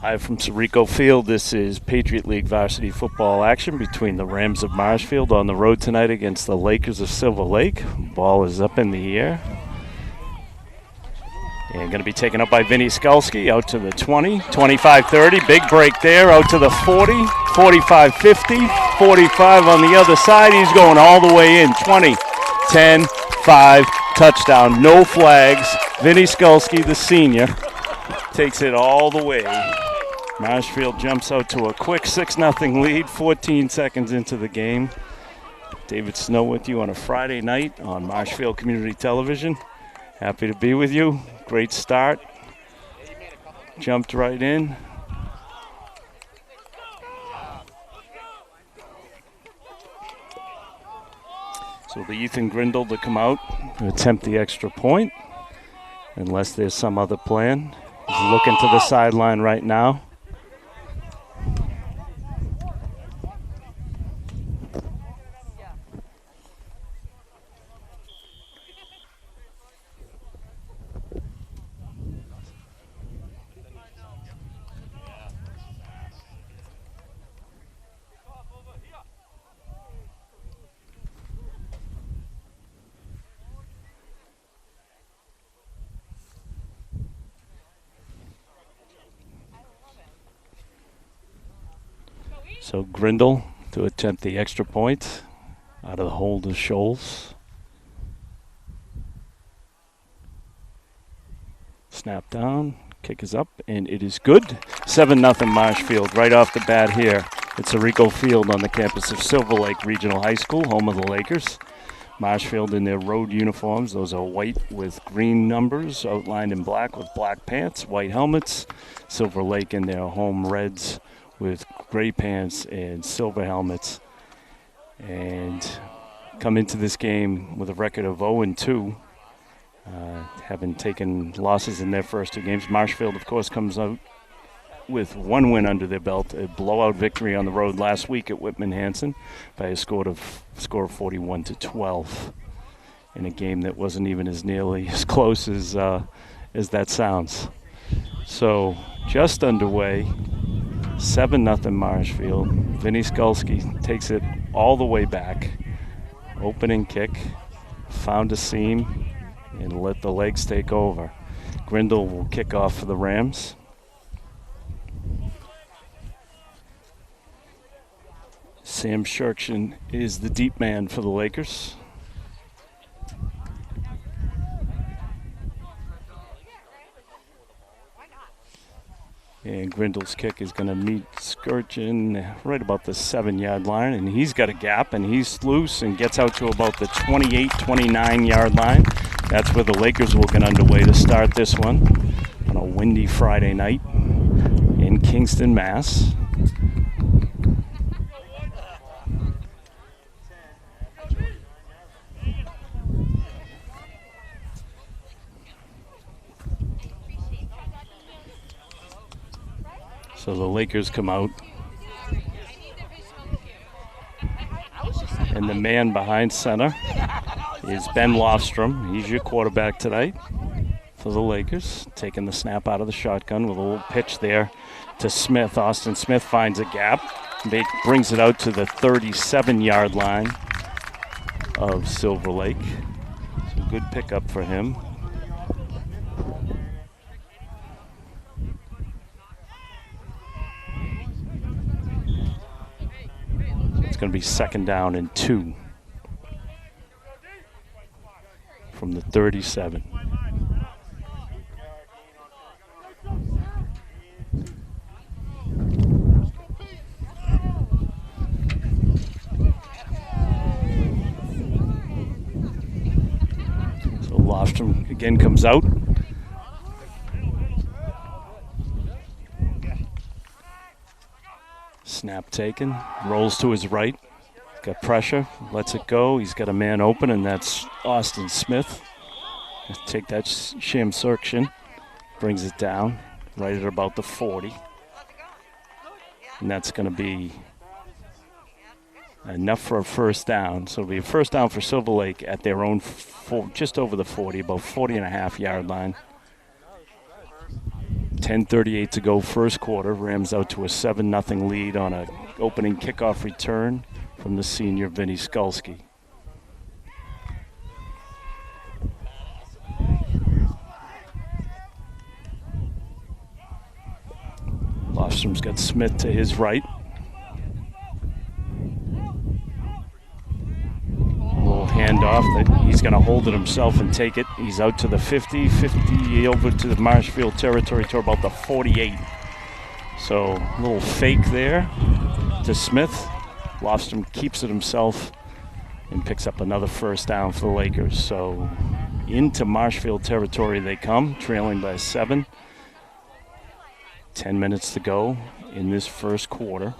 Live from Cerrico Field, this is Patriot League varsity football action between the Rams of Marshfield on the road tonight against the Lakers of Silver Lake. Ball is up in the air. And going to be taken up by Vinny Skulski out to the 20, 25-30. Big break there, out to the 40, 45-50, 45 on the other side. He's going all the way in, 20, 10, 5, touchdown. No flags. Vinny Skulski, the senior, takes it all the way. Marshfield jumps out to a quick 6-0 lead, 14 seconds into the game. David Snow with you on a Friday night on Marshfield Community Television. Happy to be with you. Great start. Jumped right in. So the Ethan Grindle to come out and attempt the extra point, unless there's some other plan. He's looking to the sideline right now. So Grindle to attempt the extra point out of the hold of Scholes. Snap down, kick is up, and it is good. 7-0 Marshfield right off the bat here. It's Cerrico Field on the campus of Silver Lake Regional High School, home of the Lakers. Marshfield in their road uniforms. Those are white with green numbers outlined in black with black pants, white helmets. Silver Lake in their home reds with gray pants and silver helmets, and come into this game with a record of 0-2, having taken losses in their first two games. Marshfield, of course, comes out with one win under their belt, a blowout victory on the road last week at Whitman Hanson by a score of 41-12 in a game that wasn't even as nearly as close as that sounds. So just underway. 7-0 Marshfield. Vinny Skulski takes it all the way back. Opening kick, found a seam, and let the legs take over. Grindle will kick off for the Rams. Sam Shirkshin is the deep man for the Lakers. And Grindle's kick is going to meet Skirchin right about the 7-yard line. And he's got a gap, and he's loose and gets out to about the 28, 29-yard line. That's where the Lakers will get underway to start this one on a windy Friday night in Kingston, Mass. So the Lakers come out, and the man behind center is Ben Lofstrom. He's your quarterback tonight for the Lakers, taking the snap out of the shotgun with a little pitch there to Smith. Austin Smith finds a gap, brings it out to the 37-yard line of Silver Lake. So good pickup for him. Going to be 2nd down and 2 from the 37. So Lofstrom again comes out. Snap taken, rolls to his right, got pressure, lets it go. He's got a man open, and that's Austin Smith. Take that sham section, brings it down right at about the 40. And that's going to be enough for a first down. So it'll be a first down for Silver Lake at their own just over the 40, about 40 and a half yard line. 10:38 to go, first quarter. Rams out to a 7-0 lead on an opening kickoff return from the senior Vinny Skulski. Lostrom's got Smith to his right. A little handoff that he's going to hold it himself and take it. He's out to the 50, 50 over to the Marshfield territory to about the 48. So a little fake there to Smith. Lofstrom keeps it himself and picks up another first down for the Lakers. So into Marshfield territory they come, trailing by 7. 10 minutes to go in this first quarter.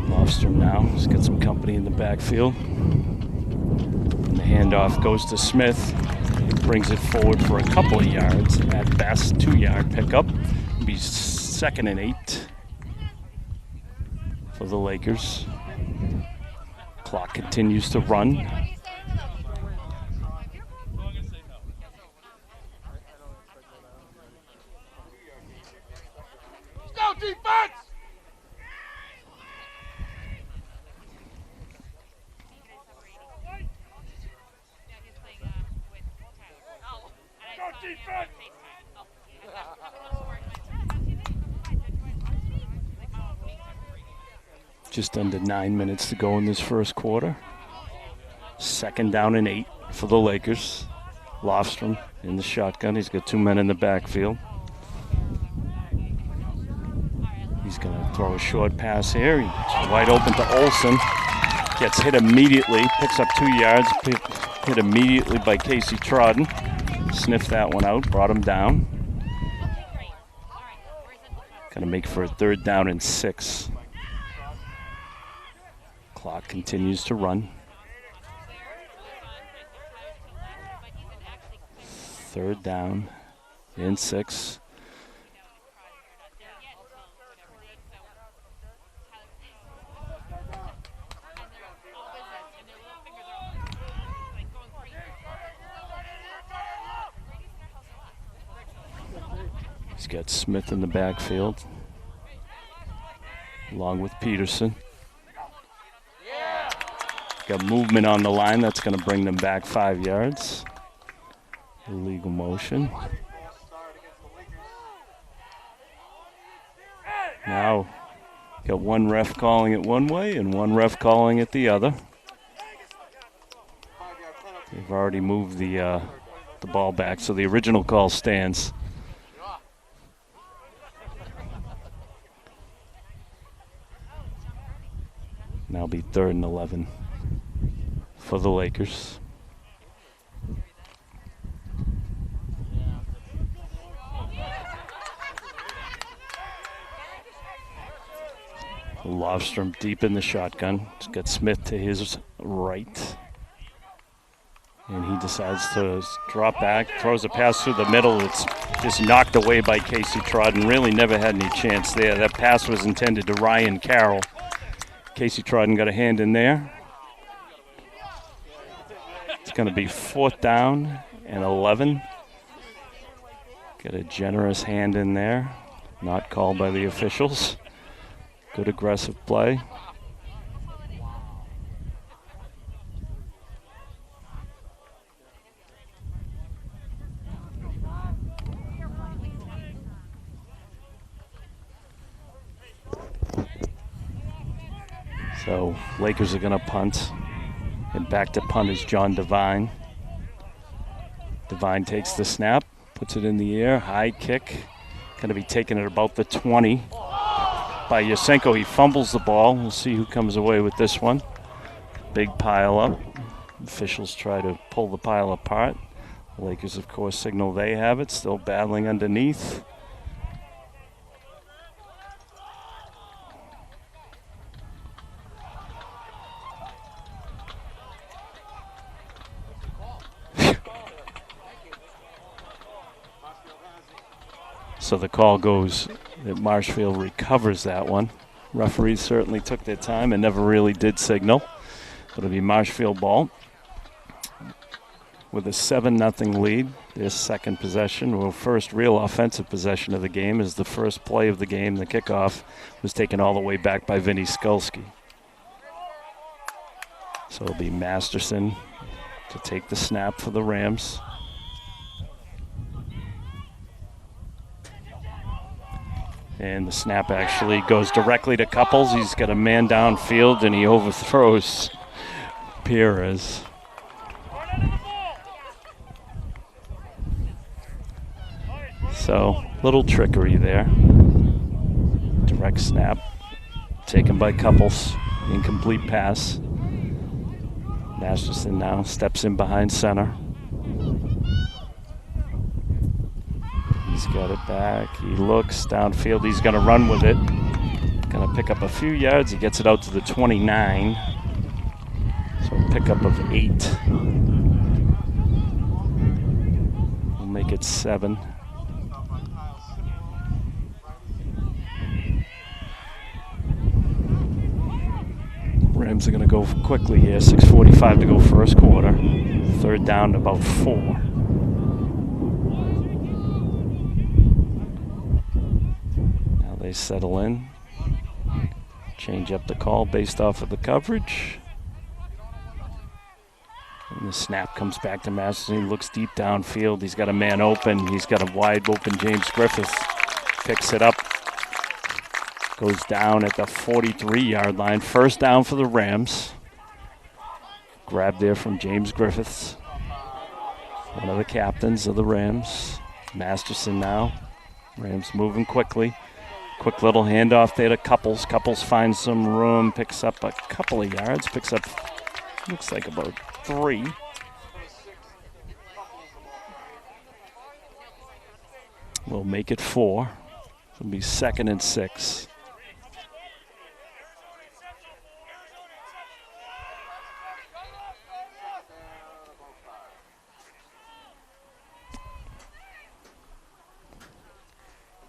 Lofstrom now has got some company in the backfield. And the handoff goes to Smith. Brings it forward for a couple of yards, at best 2-yard pickup. It'll be 2nd and 8 for the Lakers. Clock continues to run. Go defense! Just under 9 minutes to go in this first quarter. 2nd down and 8 for the Lakers. Lofstrom in the shotgun. He's got 2 men in the backfield. He's going to throw a short pass here. He's wide open to Olsen. Gets hit immediately. Picks up 2 yards. Hit immediately by Casey Trodden. Sniffed that one out. Brought him down. Going to make for a 3rd down and 6. Clock continues to run. 3rd down and 6. He's got Smith in the backfield, along with Peterson. Got movement on the line. That's going to bring them back 5 yards. Illegal motion. Now, got one ref calling it one way and one ref calling it the other. They've already moved the ball back, so the original call stands. Now be 3rd and 11 for the Lakers. Lofstrom deep in the shotgun. He's got Smith to his right. And he decides to drop back, throws a pass through the middle. It's just knocked away by Casey Trodden. Really never had any chance there. That pass was intended to Ryan Carroll. Casey Trodden got a hand in there. It's going to be 4th down and 11. Got a generous hand in there. Not called by the officials. Good aggressive play. So Lakers are going to punt. And back to punt is John Devine. Devine takes the snap, puts it in the air, high kick. Going to be taken at about the 20 by Yasenko. He fumbles the ball. We'll see who comes away with this one. Big pile up. Officials try to pull the pile apart. The Lakers, of course, signal they have it. Still battling underneath. So the call goes that Marshfield recovers that one. Referees certainly took their time and never really did signal. It'll be Marshfield ball with a 7-0 lead. Their second possession, well, first real offensive possession of the game, is the first play of the game. The kickoff was taken all the way back by Vinny Skulski. So it'll be Masterson to take the snap for the Rams. And the snap actually goes directly to Couples. He's got a man downfield and he overthrows Perez. So, little trickery there. Direct snap taken by Couples. Incomplete pass. Masterson now steps in behind center. He's got it back. He looks downfield. He's going to run with it. Going to pick up a few yards. He gets it out to the 29. So a pickup of 8. We'll make it 7. Rams are going to go quickly here. 6:45 to go first quarter. Third down to about 4. Now they settle in. Change up the call based off of the coverage. And the snap comes back to Masterson. He looks deep downfield. He's got a man open. He's got a wide open James Griffiths. Picks it up. Goes down at the 43-yard line. First down for the Rams. Grab there from James Griffiths, one of the captains of the Rams. Masterson now. Rams moving quickly. Quick little handoff there to Couples. Couples finds some room, picks up a couple of yards, picks up, looks like about 3. We'll make it 4. It'll be 2nd and 6.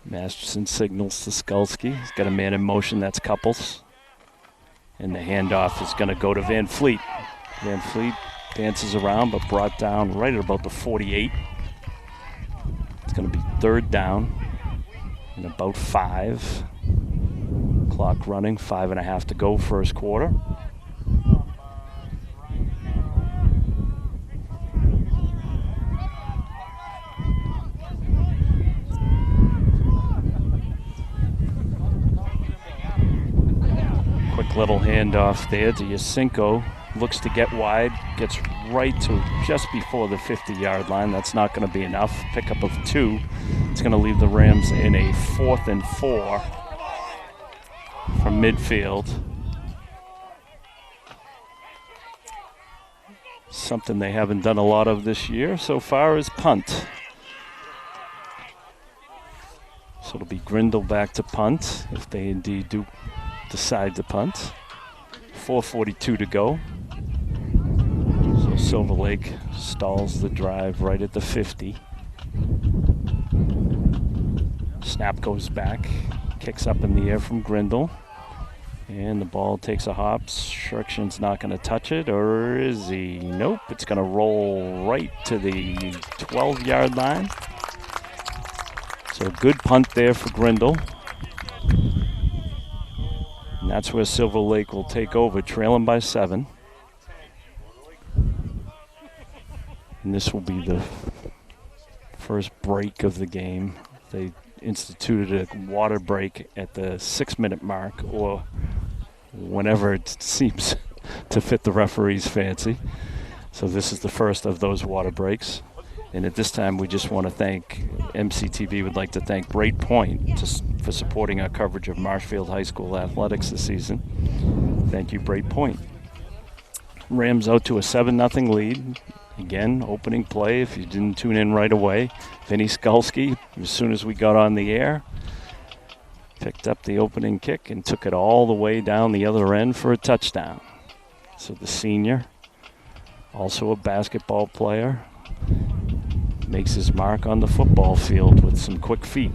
Masterson signals to Skulski. He's got a man in motion. That's Couples. And the handoff is going to go to Van Fleet. Van Fleet dances around, but brought down right at about the 48. It's going to be 3rd down and about 5. Clock running, 5.5 to go first quarter. Quick little handoff there to Yasinko. Looks to get wide, gets right to just before the 50-yard line. That's not going to be enough. Pickup of 2. It's going to leave the Rams in a 4th and 4 from midfield. Something they haven't done a lot of this year so far is punt. So it'll be Grindle back to punt if they indeed do decide to punt. 4:42 to go. So Silver Lake stalls the drive right at the 50. Snap goes back, kicks up in the air from Grindle. And the ball takes a hop. Sherkshin's not going to touch it, or is he? Nope, it's going to roll right to the 12-yard line. So good punt there for Grindle. And that's where Silver Lake will take over, trailing by 7. And this will be the first break of the game. They instituted a water break at the 6-minute mark, or whenever it seems to fit the referee's fancy. So this is the first of those water breaks. And at this time, we just want to thank, MCTV would like to thank Great Point for supporting our coverage of Marshfield High School athletics this season. Thank you, Great Point. Rams out to a 7-0 lead. Again, opening play, if you didn't tune in right away. Vinny Skulski, as soon as we got on the air, picked up the opening kick and took it all the way down the other end for a touchdown. So the senior, also a basketball player, makes his mark on the football field with some quick feet.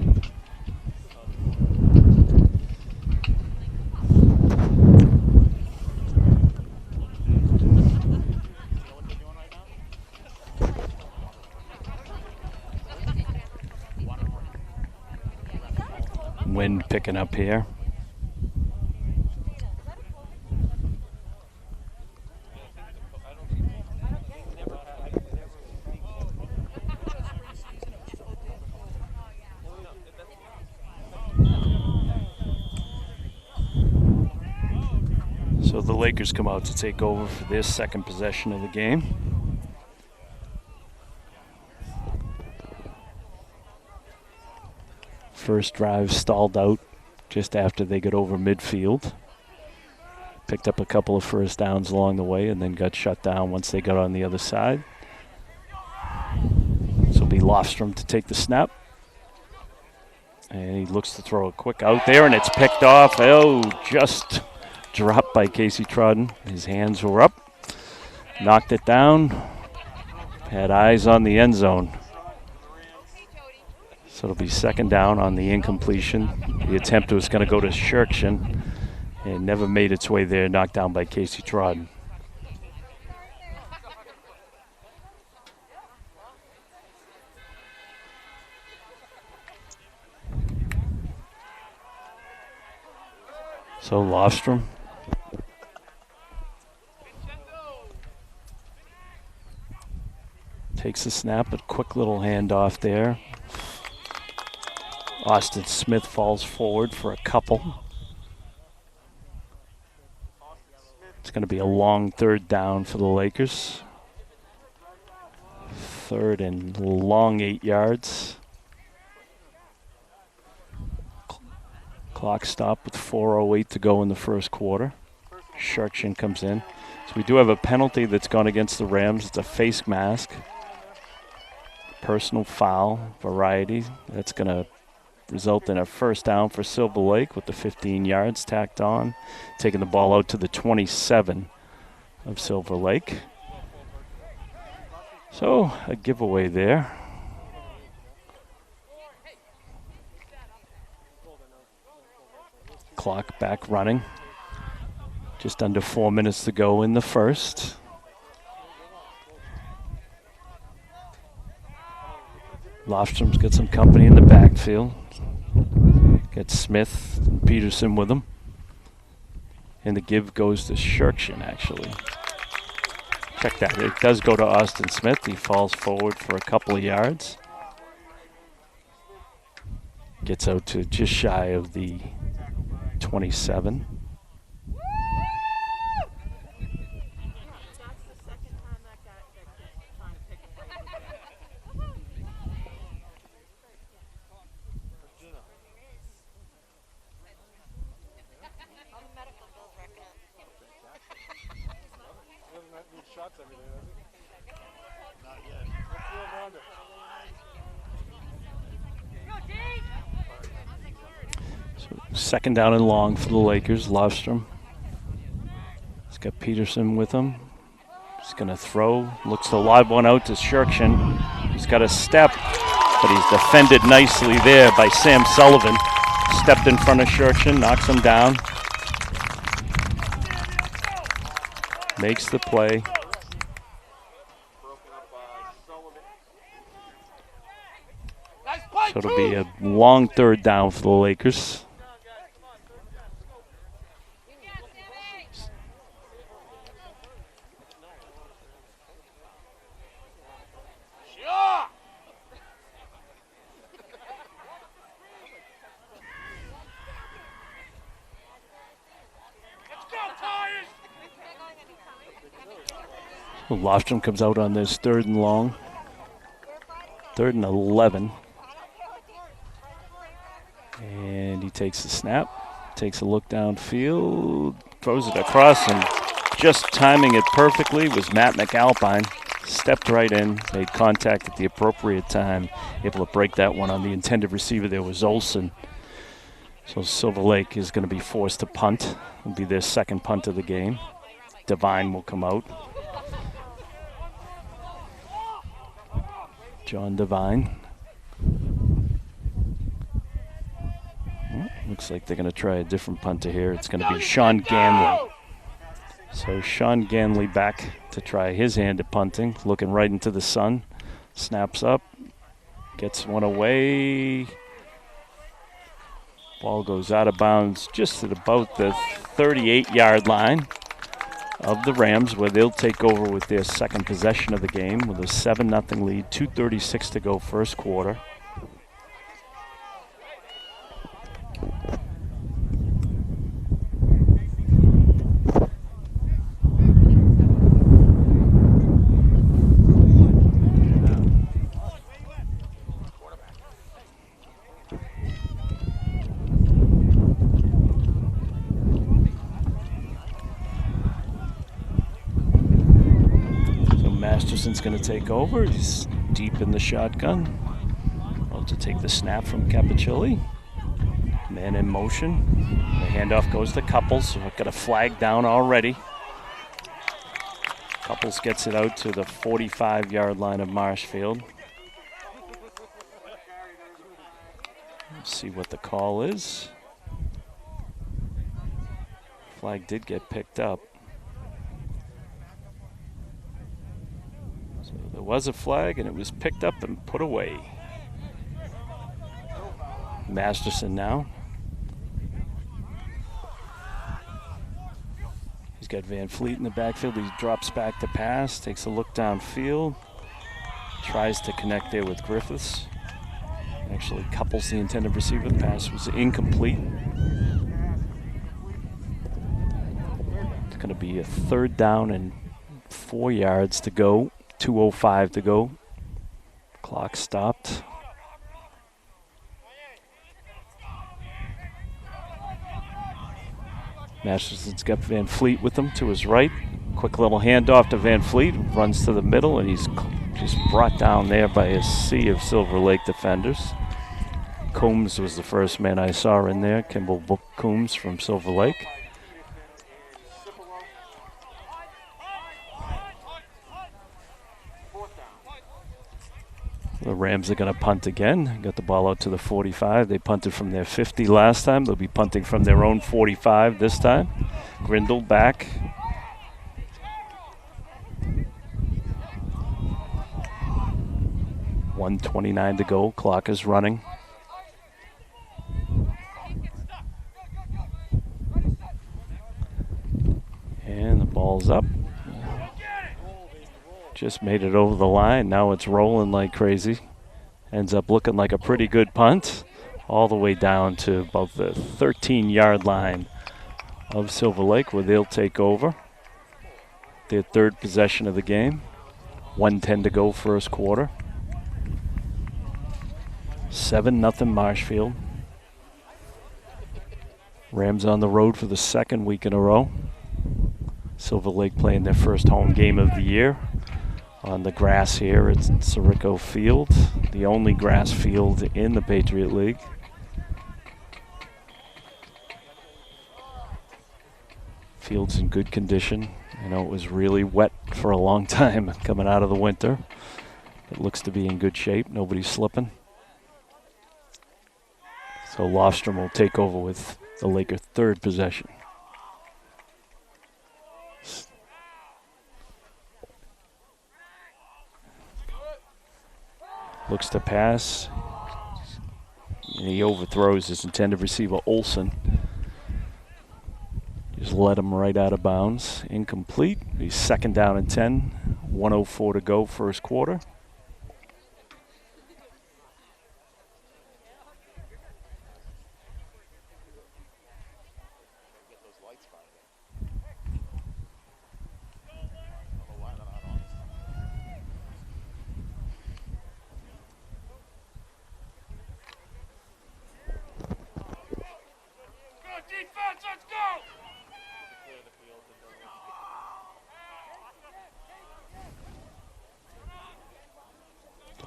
Wind picking up here. So the Lakers come out to take over for their second possession of the game. First drive stalled out just after they got over midfield. Picked up a couple of first downs along the way and then got shut down once they got on the other side. So it'll be Lofstrom to take the snap. And he looks to throw a quick out there, and it's picked off. Oh, just dropped by Casey Trodden. His hands were up. Knocked it down. Had eyes on the end zone. So it'll be second down on the incompletion. The attempt was going to go to Shirkshin and never made its way there, knocked down by Casey Trodden. So Lofstrom takes the snap, a quick little handoff there. Austin Smith falls forward for a couple. It's going to be a long third down for the Lakers. Third and long 8 yards. Clock stopped with 4:08 to go in the first quarter. Shirkshin comes in. So we do have a penalty that's gone against the Rams. It's a face mask. Personal foul variety. That's going to result in a first down for Silver Lake with the 15 yards tacked on. Taking the ball out to the 27 of Silver Lake. So a giveaway there. Clock back running. Just under 4 minutes to go in the first. Lofstrom's got some company in the backfield. Got Smith and Peterson with him. And the give goes to Shirkshin, actually. Check that. It does go to Austin Smith. He falls forward for a couple of yards. Gets out to just shy of the 27. Second down and long for the Lakers. Lofstrom. He's got Peterson with him. He's going to throw. Looks to lob one out to Shirkshin. He's got a step, but he's defended nicely there by Sam Sullivan. Stepped in front of Shirkshin, knocks him down. Makes the play. So it'll be a long third down for the Lakers. Lofstrom comes out on this third and long. 3rd and 11. And he takes the snap, takes a look downfield, throws it across, and just timing it perfectly was Matt McAlpine. Stepped right in, made contact at the appropriate time, able to break that one on the intended receiver. There was Olsen. So Silver Lake is going to be forced to punt. It'll be their second punt of the game. Devine will come out. John Devine. Looks like they're going to try a different punter here. It's going to be Sean Ganley. So Sean Ganley back to try his hand at punting, looking right into the sun. Snaps up, gets one away. Ball goes out of bounds just at about the 38-yard line of the Rams, where they'll take over with their second possession of the game with a 7-0 lead, 2:36 to go first quarter. Masterson's going to take over. He's deep in the shotgun. About to take the snap from Capicilli. Man in motion. The handoff goes to Couples. So we've got a flag down already. Couples gets it out to the 45-yard line of Marshfield. Let's see what the call is. Flag did get picked up. There was a flag, and it was picked up and put away. Masterson now. He's got Van Fleet in the backfield. He drops back to pass, takes a look downfield, tries to connect there with Griffiths. Actually couples the intended receiver. The pass was incomplete. It's going to be a 3rd down and 4 yards to go. 2:05 to go. Clock stopped. Masterson's got Van Fleet with him to his right. Quick little handoff to Van Fleet. Runs to the middle, and he's just brought down there by a sea of Silver Lake defenders. Coombs was the first man I saw in there. Kimball Coombs from Silver Lake. The Rams are going to punt again. Got the ball out to the 45. They punted from their 50 last time. They'll be punting from their own 45 this time. Grindle back. $1:29 to go. Clock is running. And the ball's up. Just made it over the line. Now it's rolling like crazy. Ends up looking like a pretty good punt. All the way down to about the 13-yard line of Silver Lake, where they'll take over. Their 3rd possession of the game. 1:10 to go first quarter. 7-0 Marshfield. Rams on the road for the 2nd week in a row. Silver Lake playing their first home game of the year. On the grass here at Sirico Field, the only grass field in the Patriot League. Field's in good condition. I know it was really wet for a long time coming out of the winter. It looks to be in good shape. Nobody's slipping. So Lofstrom will take over with the Laker 3rd possession. Looks to pass. And he overthrows his intended receiver, Olsen. Just let him right out of bounds. Incomplete. He's 2nd down and 10. 1:04 to go first quarter.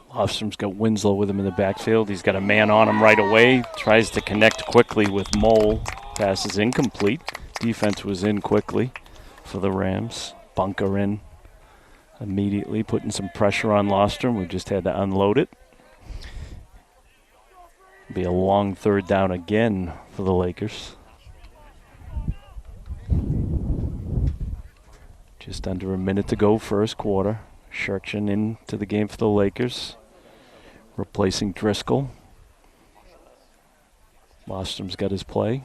Lofstrom's got Winslow with him in the backfield. He's got a man on him right away. Tries to connect quickly with Mole. Pass is incomplete. Defense was in quickly for the Rams. Bunker in Immediately putting some pressure on Lostrom. We just had to unload it. Be a long third down again for the Lakers. Just under a minute to go, first quarter. Shurchin into the game for the Lakers, replacing Driscoll. Lostrom's got his play.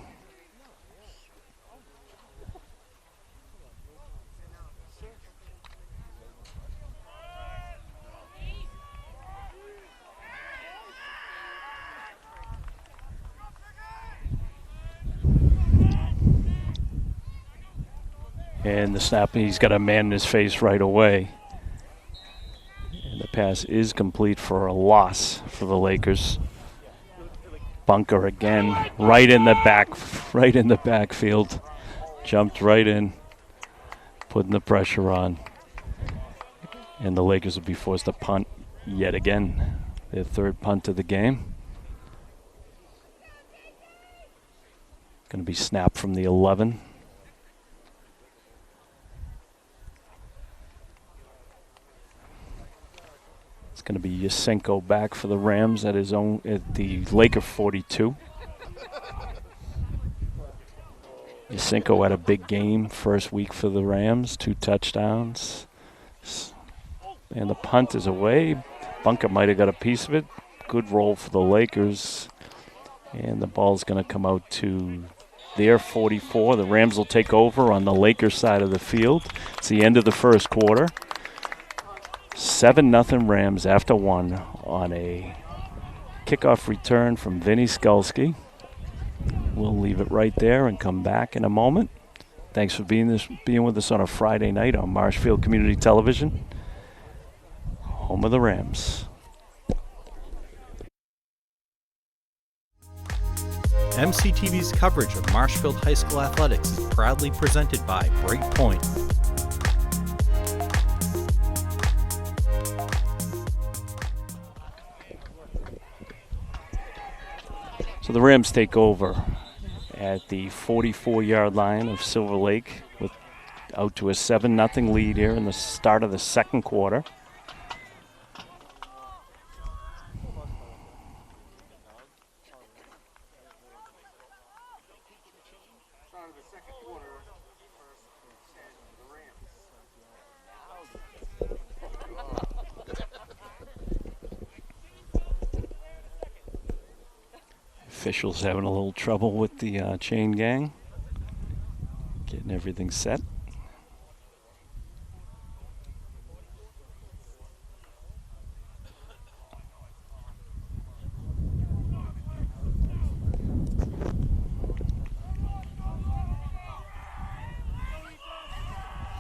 And the snap, he's got a man in his face right away. And the pass is complete for a loss for the Lakers. Bunker again, right in the backfield. Jumped right in, putting the pressure on. And the Lakers will be forced to punt yet again. Their third punt of the game. Going to be snapped from the 11. It's going to be Yasenko back for the Rams at the Laker 42. Yasenko had a big game first week for the Rams, 2 touchdowns. And the punt is away. Bunker might have got a piece of it. Good roll for the Lakers. And the ball's going to come out to their 44. The Rams will take over on the Lakers side of the field. It's the end of the first quarter. 7-0 Rams after 1 on a kickoff return from Vinny Skulski. We'll leave it right there and come back in a moment. Thanks for being with us on a Friday night on Marshfield Community Television, home of the Rams. MCTV's coverage of Marshfield High School athletics is proudly presented by Breakpoint. So the Rams take over at the 44-yard line of Silver Lake, with out to a 7-0 lead here in the start of the second quarter. Officials having a little trouble with the chain gang, getting everything set.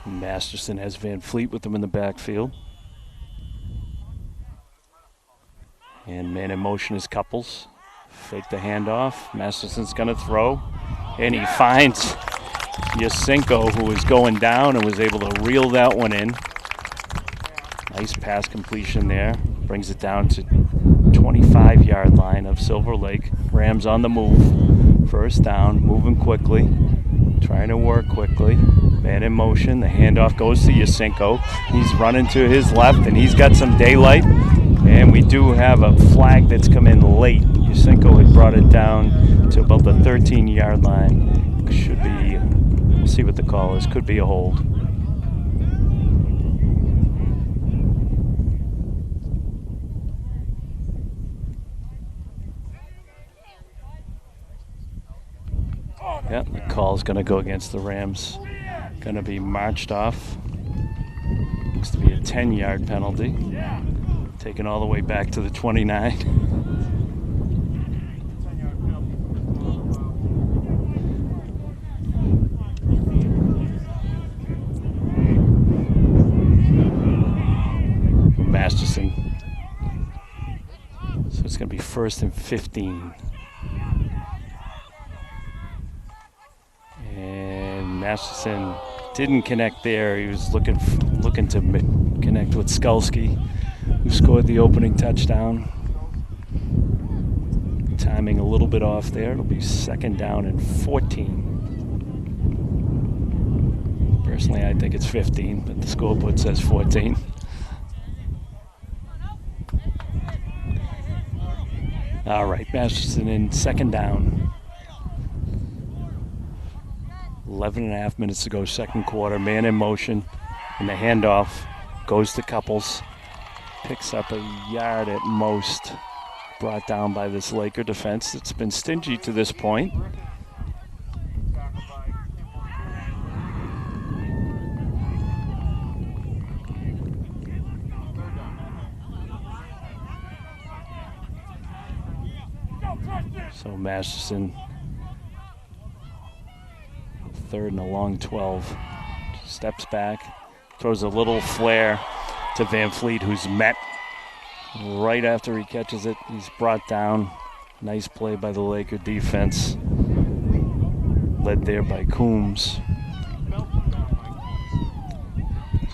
Masterson has Van Fleet with him in the backfield. And man in motion is Couples. Fake the handoff. Masterson's going to throw. And he finds Yasenko, who was going down and was able to reel that one in. Nice pass completion there. Brings it down to 25-yard line of Silver Lake. Rams on the move. First down, moving quickly. Trying to work quickly. Man in motion. The handoff goes to Yasenko. He's running to his left, and he's got some daylight. And we do have a flag that's come in late. Yasenko had brought it down to about the 13-yard line. Should be, we'll see what the call is. Could be a hold. Yeah, the call's going to go against the Rams. Going to be marched off. Looks to be a 10-yard penalty. Taken all the way back to the 29. Masterson. So it's going to be 1st and 15. And Masterson didn't connect there. He was looking to connect with Skulski, who scored the opening touchdown. Timing a little bit off there. It'll be 2nd down and 14. Personally, I think it's 15, but the scoreboard says 14. All right, Masterson in second down. 11 and a half minutes to go, second quarter. Man in motion, and the handoff goes to Couples. Picks up a yard at most. Brought down by this Laker defense. It's been stingy to this point. So Masterson, third and a long 12. Steps back, throws a little flare to Van Fleet, who's met right after he catches it. He's brought down. Nice play by the Laker defense, led there by Coombs.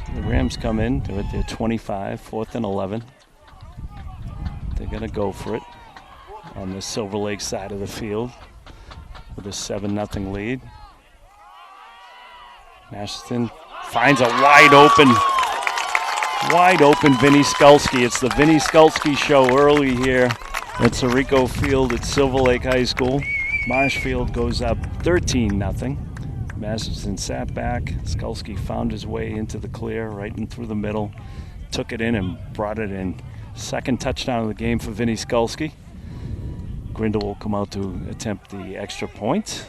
So the Rams come in. They're at their 25, 4th and 11. They're going to go for it on the Silver Lake side of the field with a 7-0 lead. Masterson finds a wide open Vinny Skulski. It's the Vinny Skulski show early here at Sirico Field at Silver Lake High School. Marshfield goes up 13-0. Masterson sat back. Skulski found his way into the clear, right in through the middle, took it in and brought it in. Second touchdown of the game for Vinny Skulski. Grindle will come out to attempt the extra point.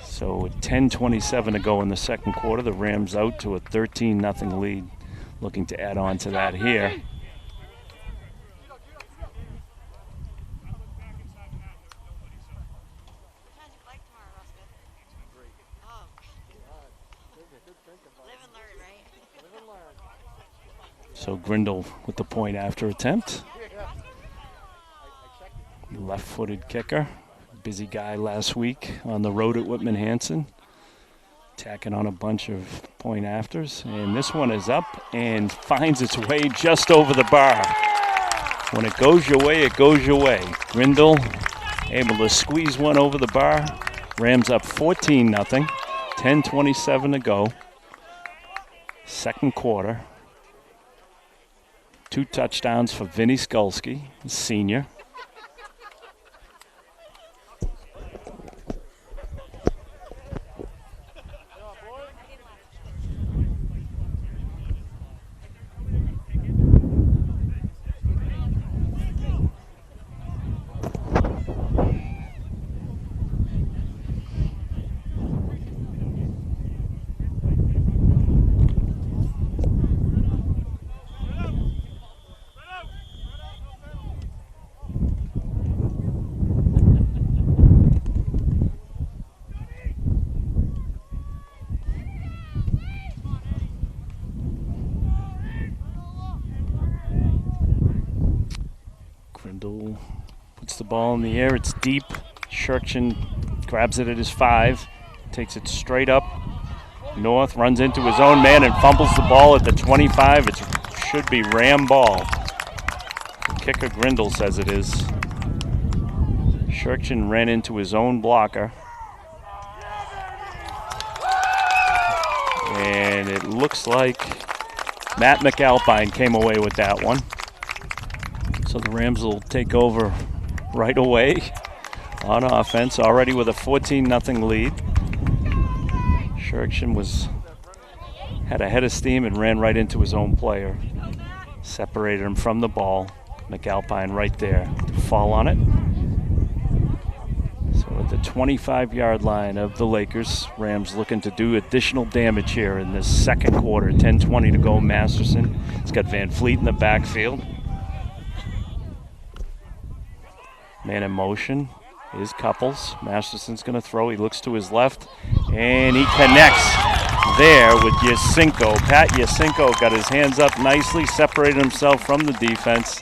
So with 10:27 to go in the second quarter, the Rams out to a 13-0 lead. Looking to add on to that here. So Grindle with the point after attempt. Left-footed kicker. Busy guy last week on the road at Whitman Hanson. Tacking on a bunch of point afters. And this one is up and finds its way just over the bar. When it goes your way, it goes your way. Grindle able to squeeze one over the bar. Rams up 14-0. 10:27 to go. Second quarter. 2 touchdowns for Vinny Skulski, senior. Puts the ball in the air. It's deep. Shurchin grabs it at his 5. Takes it straight up north. Runs into his own man and fumbles the ball at the 25. It should be Ram ball. The kicker Grindle says it is. Shurchin ran into his own blocker. And it looks like Matt McAlpine came away with that one. So the Rams will take over right away on offense, already with a 14-0 lead. Shurchin had a head of steam and ran right into his own player. Separated him from the ball. McAlpine right there to fall on it. So at the 25-yard line of the Lakers, Rams looking to do additional damage here in this second quarter. 10:20 to go. Masterson. It's got Van Fleet in the backfield. Man in motion is Couples. Masterson's going to throw. He looks to his left, and he connects there with Yasinko. Pat Yasinko got his hands up nicely, separated himself from the defense,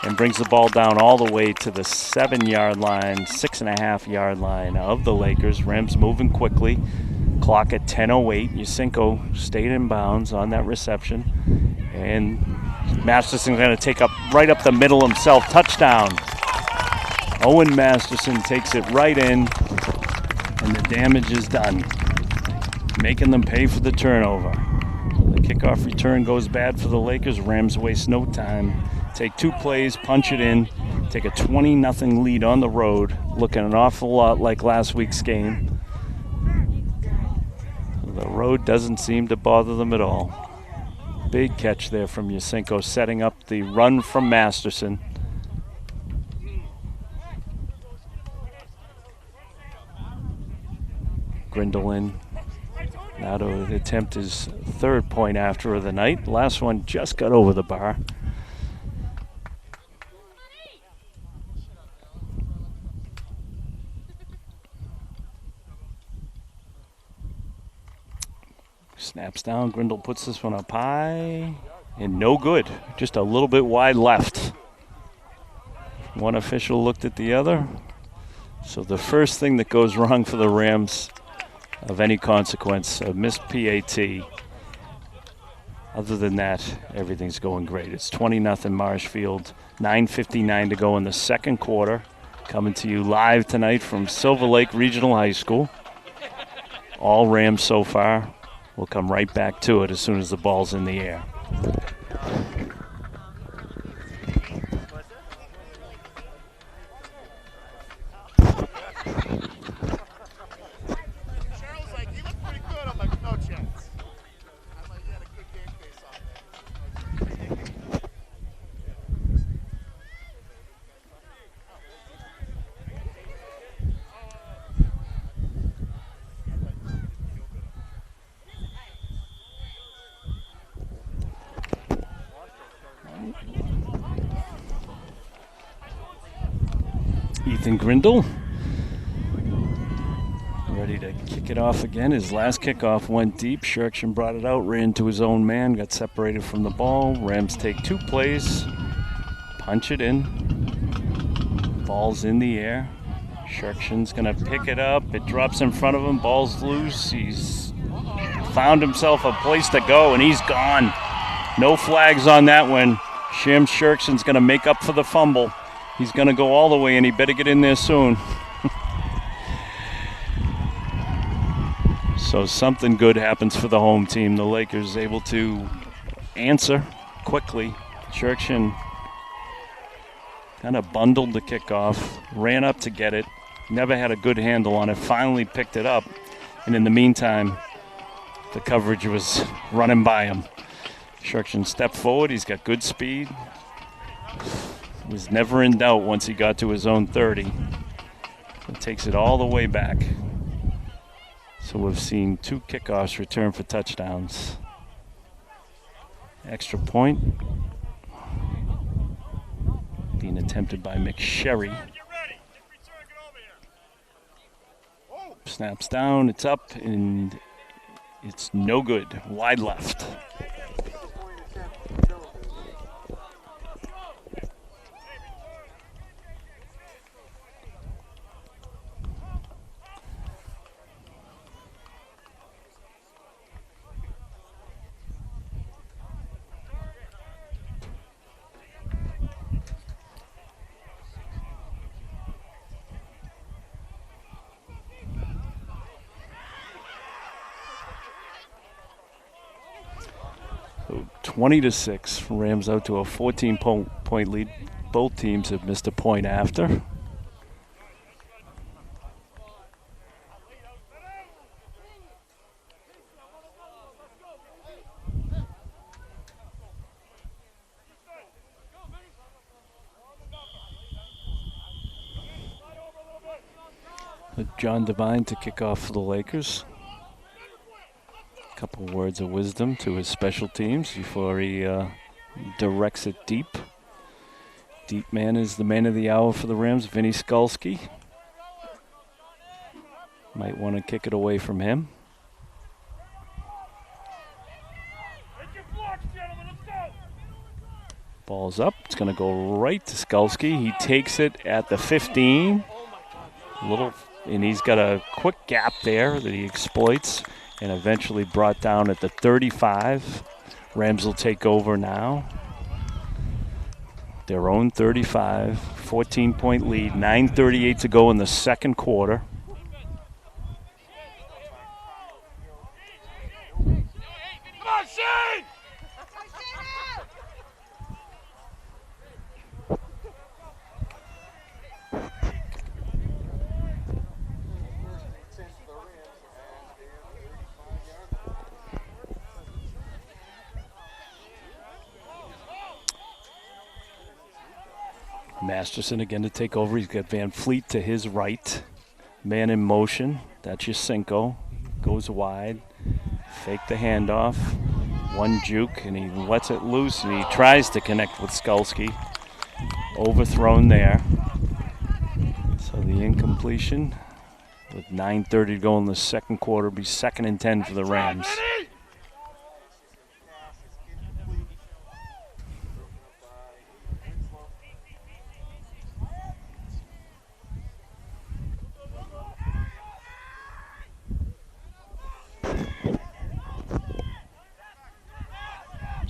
and brings the ball down all the way to the 7-yard line, 6.5-yard line of the Lakers. Rams moving quickly. Clock at 10:08. Yasinko stayed in bounds on that reception, and Masterson's going to take up right up the middle himself. Touchdown. Owen Masterson takes it right in, and the damage is done. making them pay for the turnover. The kickoff return goes bad for the Lakers. Rams waste no time. Take 2 plays, punch it in, take a 20-0 lead on the road, looking an awful lot like last week's game. The road doesn't seem to bother them at all. Big catch there from Yasenko, setting up the run from Masterson. Grindle in. Now to attempt his 3rd point after of the night. Last one just got over the bar. Snaps down. Grindle puts this one up high. And no good. Just a little bit wide left. One official looked at the other. So the first thing that goes wrong for the Rams of any consequence, a missed PAT. Other than that, everything's going great. It's 20-0 Marshfield. 9:59 to go in the 2nd quarter. Coming to you live tonight from Silver Lake Regional High School. All Rams so far. We'll come right back to it as soon as the ball's in the air. Ethan Grindle ready to kick it off again. His last kickoff went deep. Shirkshin brought it out, ran to his own man, got separated from the ball. Rams take 2 plays, punch it in. Ball's in the air. Shirkshin's going to pick it up. It drops in front of him. Ball's loose. He's found himself a place to go, and he's gone. No flags on that one. Shim Shirkshin's going to make up for the fumble. He's going to go all the way, and he better get in there soon. So something good happens for the home team. The Lakers able to answer quickly. Shirkshin kind of bundled the kickoff, ran up to get it, never had a good handle on it, finally picked it up, and in the meantime, the coverage was running by him. Shirkshin stepped forward. He's got good speed. Was never in doubt once he got to his own 30. It takes it all the way back. So we've seen 2 kickoffs return for touchdowns. Extra point being attempted by McSherry. Snaps down, it's up, and it's no good. Wide left. So 20-6, Rams out to a 14-point lead. Both teams have missed a point after. John Devine to kick off for the Lakers. Couple words of wisdom to his special teams before he directs it deep. Deep man is the man of the hour for the Rams, Vinny Skulski. Might want to kick it away from him. Ball's up. It's going to go right to Skulski. He takes it at the 15. And he's got a quick gap there that he exploits. And eventually brought down at the 35. Rams will take over now. Their own 35, 14-point lead, 9:38 to go in the 2nd quarter. Masterson again to take over. He's got Van Fleet to his right. Man in motion. That's Yasinko. Goes wide. Fake the handoff. One juke, and he lets it loose, and he tries to connect with Skulski. Overthrown there. So the incompletion with 9:30 to go in the second quarter will be 2nd and 10 for the Rams.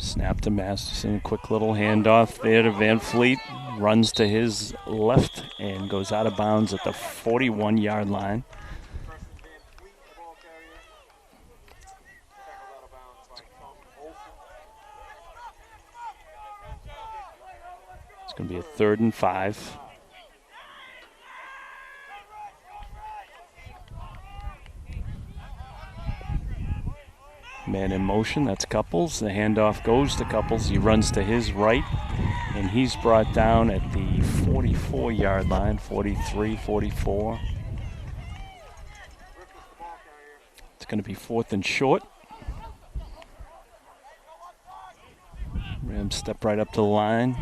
Snap to Masterson, quick little handoff there to Van Fleet. Runs to his left and goes out of bounds at the 41-yard line. It's going to be a 3rd and 5. Man in motion, that's Couples. The handoff goes to Couples. He runs to his right, and he's brought down at the 44-yard line, 43, 44. It's going to be 4th and short. Rams step right up to the line.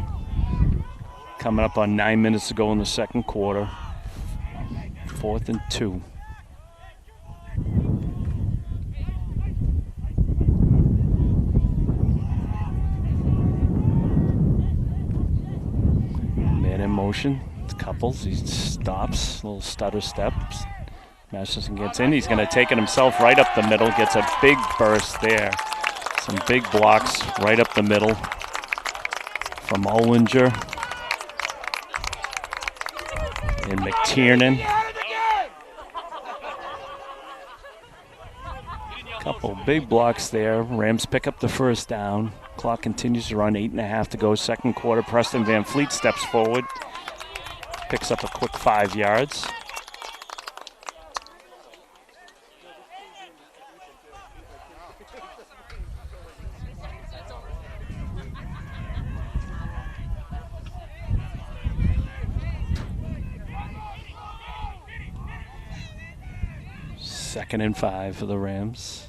Coming up on 9 minutes to go in the second quarter. 4th and 2. Motion. It's Couples. He stops. Little stutter steps. Masterson gets in. He's going to take it himself right up the middle. Gets a big burst there. Some big blocks right up the middle from Ollinger and McTiernan. Couple big blocks there. Rams pick up the first down. Clock continues to run. 8.5 to go. Second quarter. Preston Van Fleet steps forward. Picks up a quick 5 yards. Second and 5 for the Rams.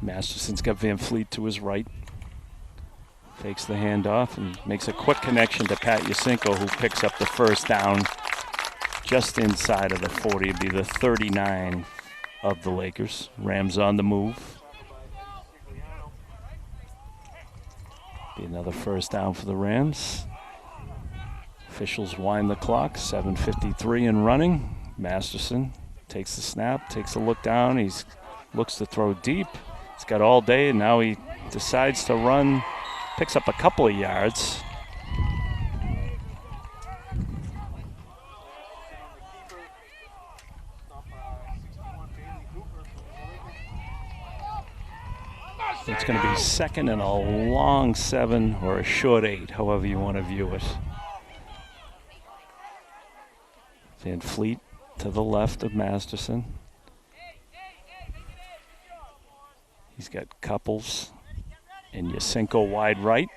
Masterson's got Van Fleet to his right. Fakes the handoff and makes a quick connection to Pat Yasinko, who picks up the first down just inside of the 40. It'd be the 39 of the Lakers. Rams on the move. Be another first down for the Rams. Officials wind the clock. 7:53 and running. Masterson takes the snap, takes a look down. He looks to throw deep. He's got all day, and now he decides to run. Picks up a couple of yards. It's going to be 2nd and a long 7 or a short 8, however you want to view it. Van Fleet to the left of Masterson. He's got Couples and Yasinko wide right.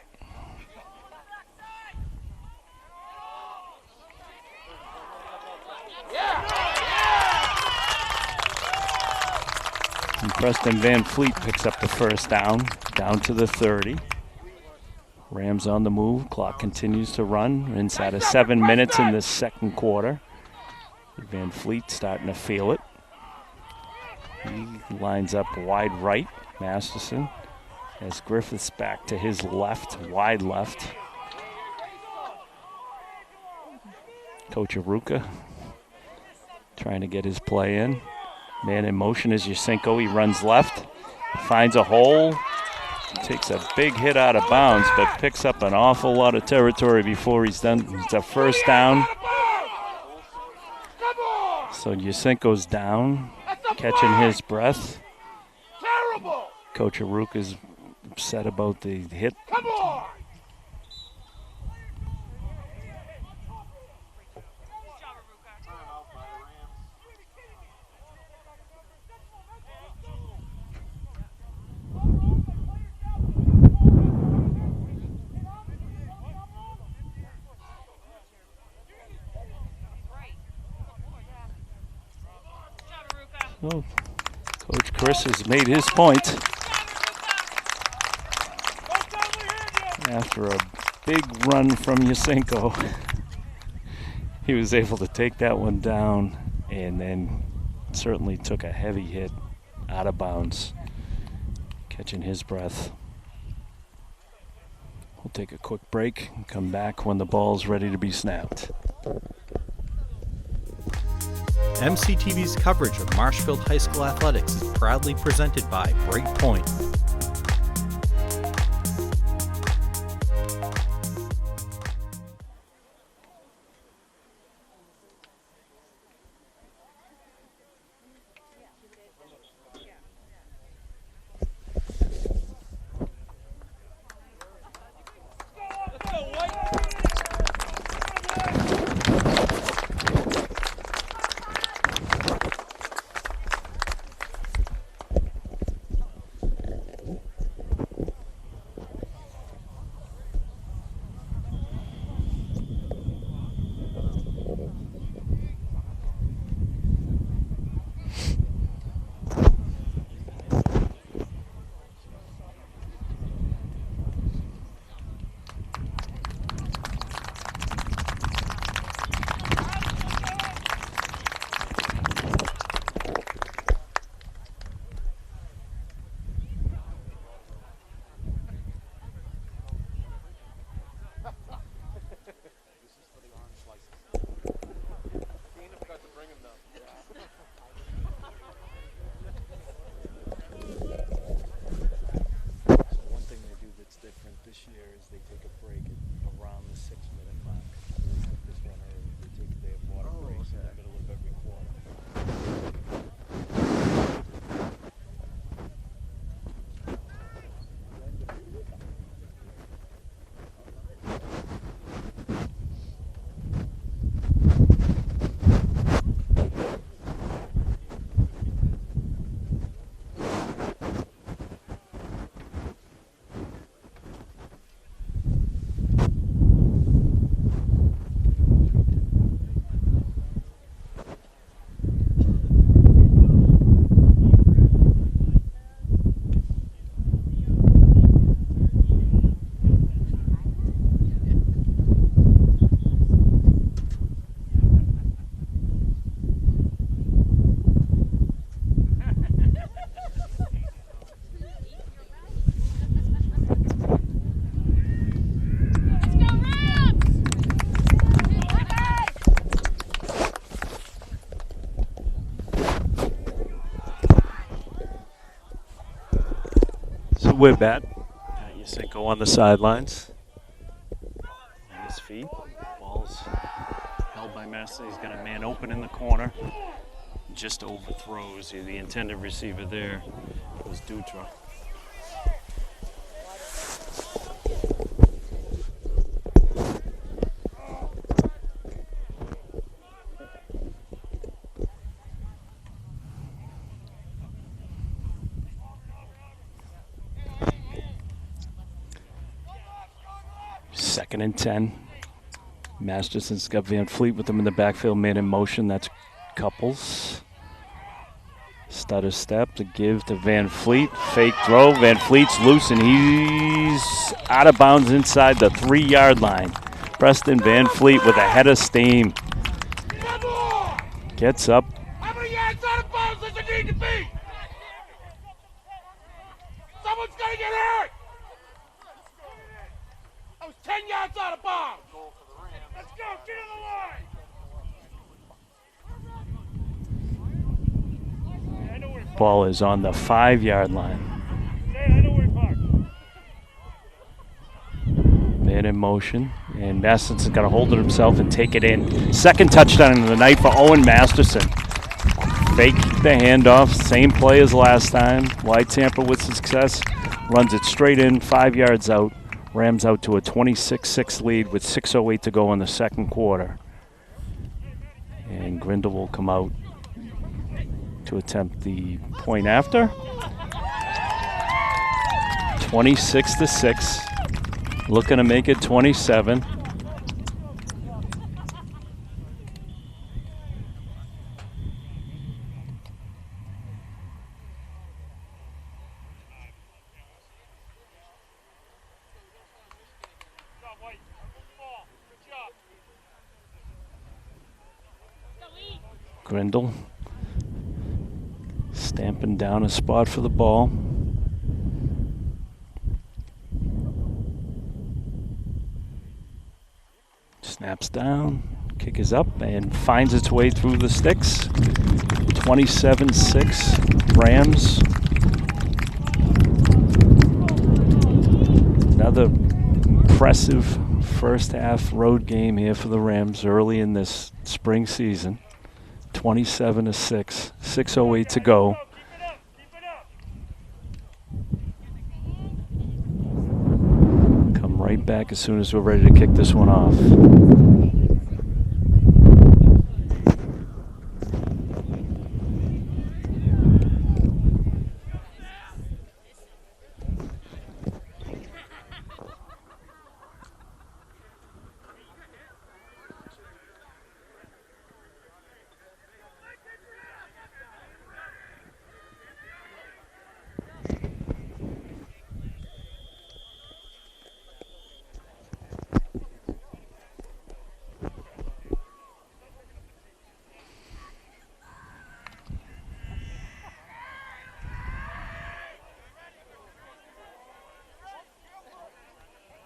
And Preston Van Fleet picks up the first down to the 30. Rams on the move. Clock continues to run. Inside of 7 minutes in the second quarter. Van Fleet starting to feel it. He lines up wide right. Masterson as Griffiths back to his left, wide left. Coach Aruka trying to get his play in. Man in motion is Yasinko. He runs left, finds a hole, takes a big hit out of bounds, but picks up an awful lot of territory before he's done. It's a first down. So Yasinko's down, catching his breath. Coach Aruka's upset about the hit. So Coach Chris has made his point after a big run from Yasenko. He was able to take that one down and then certainly took a heavy hit out of bounds, catching his breath. We'll take a quick break and come back when the ball's ready to be snapped. MCTV's coverage of Marshfield High School athletics is proudly presented by Breakpoint. We're back. Yasenko on the sidelines. On his feet. Ball's held by Messi. He's got a man open in the corner. Just overthrows the intended receiver there. It was Dutra. Second and 10. Masterson's got Van Fleet with him in the backfield, man in motion. That's Couples. Stutter step to give to Van Fleet. Fake throw. Van Fleet's loose and he's out of bounds inside the 3-yard line. Preston Van Fleet with a head of steam. Gets up. How many yards out of bounds does it need to be? Someone's gonna get hurt! I was 10 yards out of bounds. Let's go, get on the line. Ball is on the 5-yard line. Man in motion, and Masterson's got to hold it himself and take it in. Second touchdown of the night for Owen Masterson. Fake the handoff, same play as last time. Wide Tampa with success, runs it straight in, 5 yards out. Rams out to a 26-6 lead with 6:08 to go in the second quarter. And Grindle will come out to attempt the point after. 26-6. Looking to make it 27. Grindle stamping down a spot for the ball. Snaps down, kick is up, and finds its way through the sticks. 27-6 Rams. Another impressive first half road game here for the Rams early in this spring season. 27-6, 6:08 to go. Come right back as soon as we're ready to kick this one off.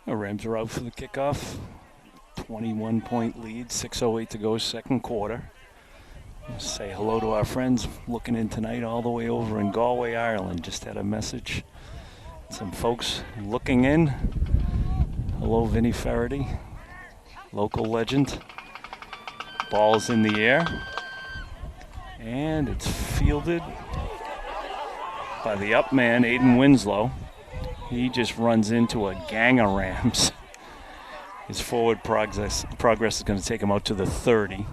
The Rams are out for the kickoff. 21-point lead, 6:08 to go, second quarter. Let's say hello to our friends looking in tonight all the way over in Galway, Ireland. Just had a message. Some folks looking in. Hello, Vinnie Faraday, local legend. Ball's in the air. And it's fielded by the up man, Aiden Winslow. He just runs into a gang of Rams. His forward progress is going to take him out to the 30.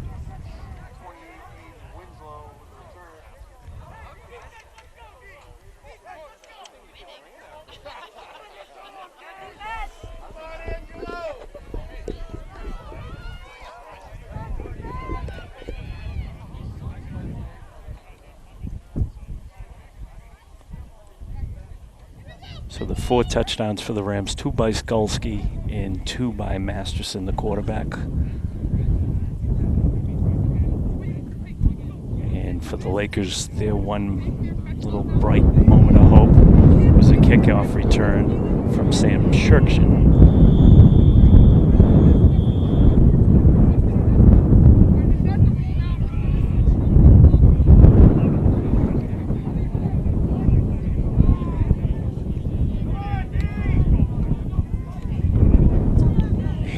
So the 4 touchdowns for the Rams, 2 by Skulski and 2 by Masterson, the quarterback. And for the Lakers, their one little bright moment of hope was a kickoff return from Sam Shirkshin.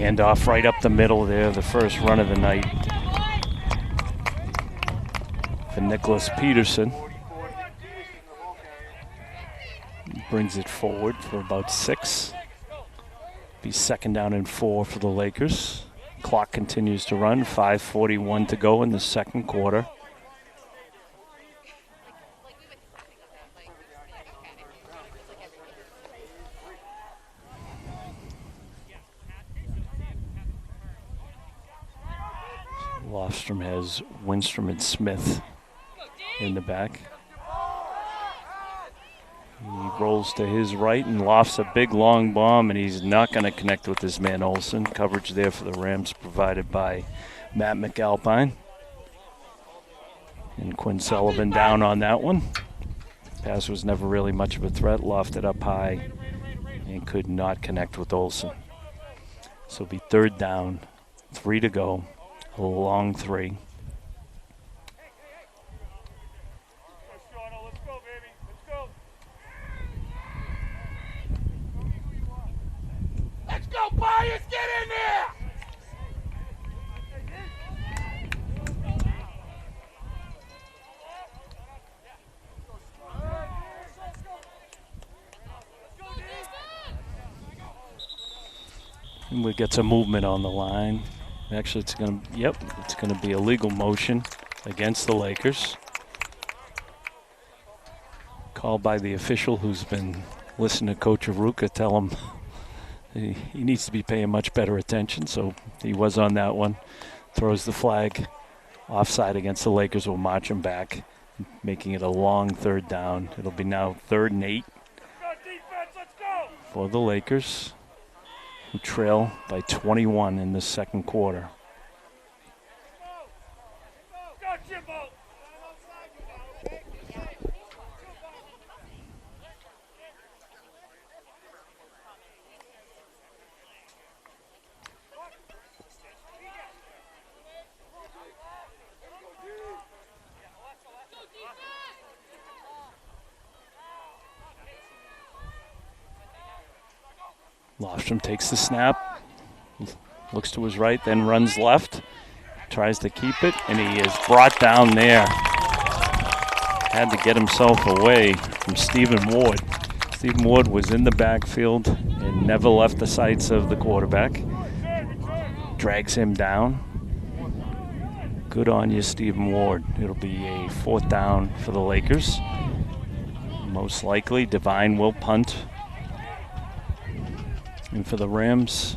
Handoff right up the middle there, the first run of the night for Nicholas Peterson. Brings it forward for about 6. Be second down and 4 for the Lakers. Clock continues to run, 5:41 to go in the second quarter. Lofstrom has Winstrom and Smith in the back. He rolls to his right and lofts a big long bomb, and he's not going to connect with his man Olsen. Coverage there for the Rams provided by Matt McAlpine. And Quinn Sullivan down on that one. Pass was never really much of a threat, lofted up high, and could not connect with Olsen. So it'll be third down, 3 to go. A long 3. Let's go, Pius! Get in there! And we get some movement on the line. Actually, it's going to be a legal motion against the Lakers. Called by the official who's been listening to Coach Aruka tell him he needs to be paying much better attention. So he was on that one. Throws the flag. Offside against the Lakers will march him back, making it a long third down. It'll be now 3rd and 8 for the Lakers, who trail by 21 in the second quarter. Go, Jimbo! Lofstrom takes the snap, looks to his right, then runs left, tries to keep it, and he is brought down there. Had to get himself away from Stephen Ward. Stephen Ward was in the backfield and never left the sights of the quarterback. Drags him down. Good on you, Stephen Ward. It'll be a 4th down for the Lakers. Most likely, Devine will punt. And for the Rams,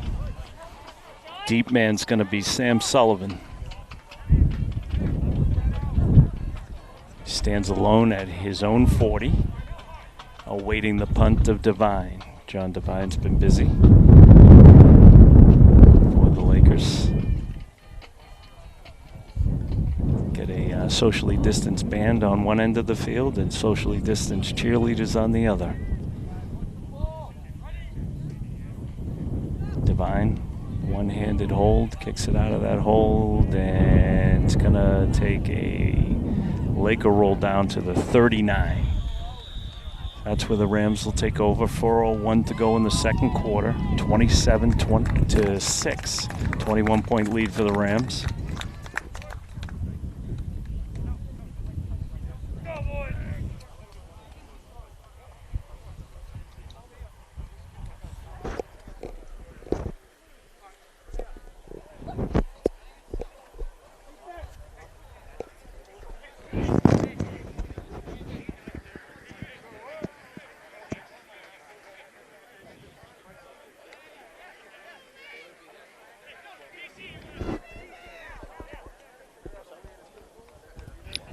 deep man's going to be Sam Sullivan. Stands alone at his own 40, awaiting the punt of Devine. John Devine's been busy for the Lakers. Get a socially distanced band on one end of the field and socially distanced cheerleaders on the other. Devine, one-handed hold, kicks it out of that hold, and it's going to take a Laker roll down to the 39. That's where the Rams will take over. 4:01 to go in the second quarter. 27-6. 21-point lead for the Rams.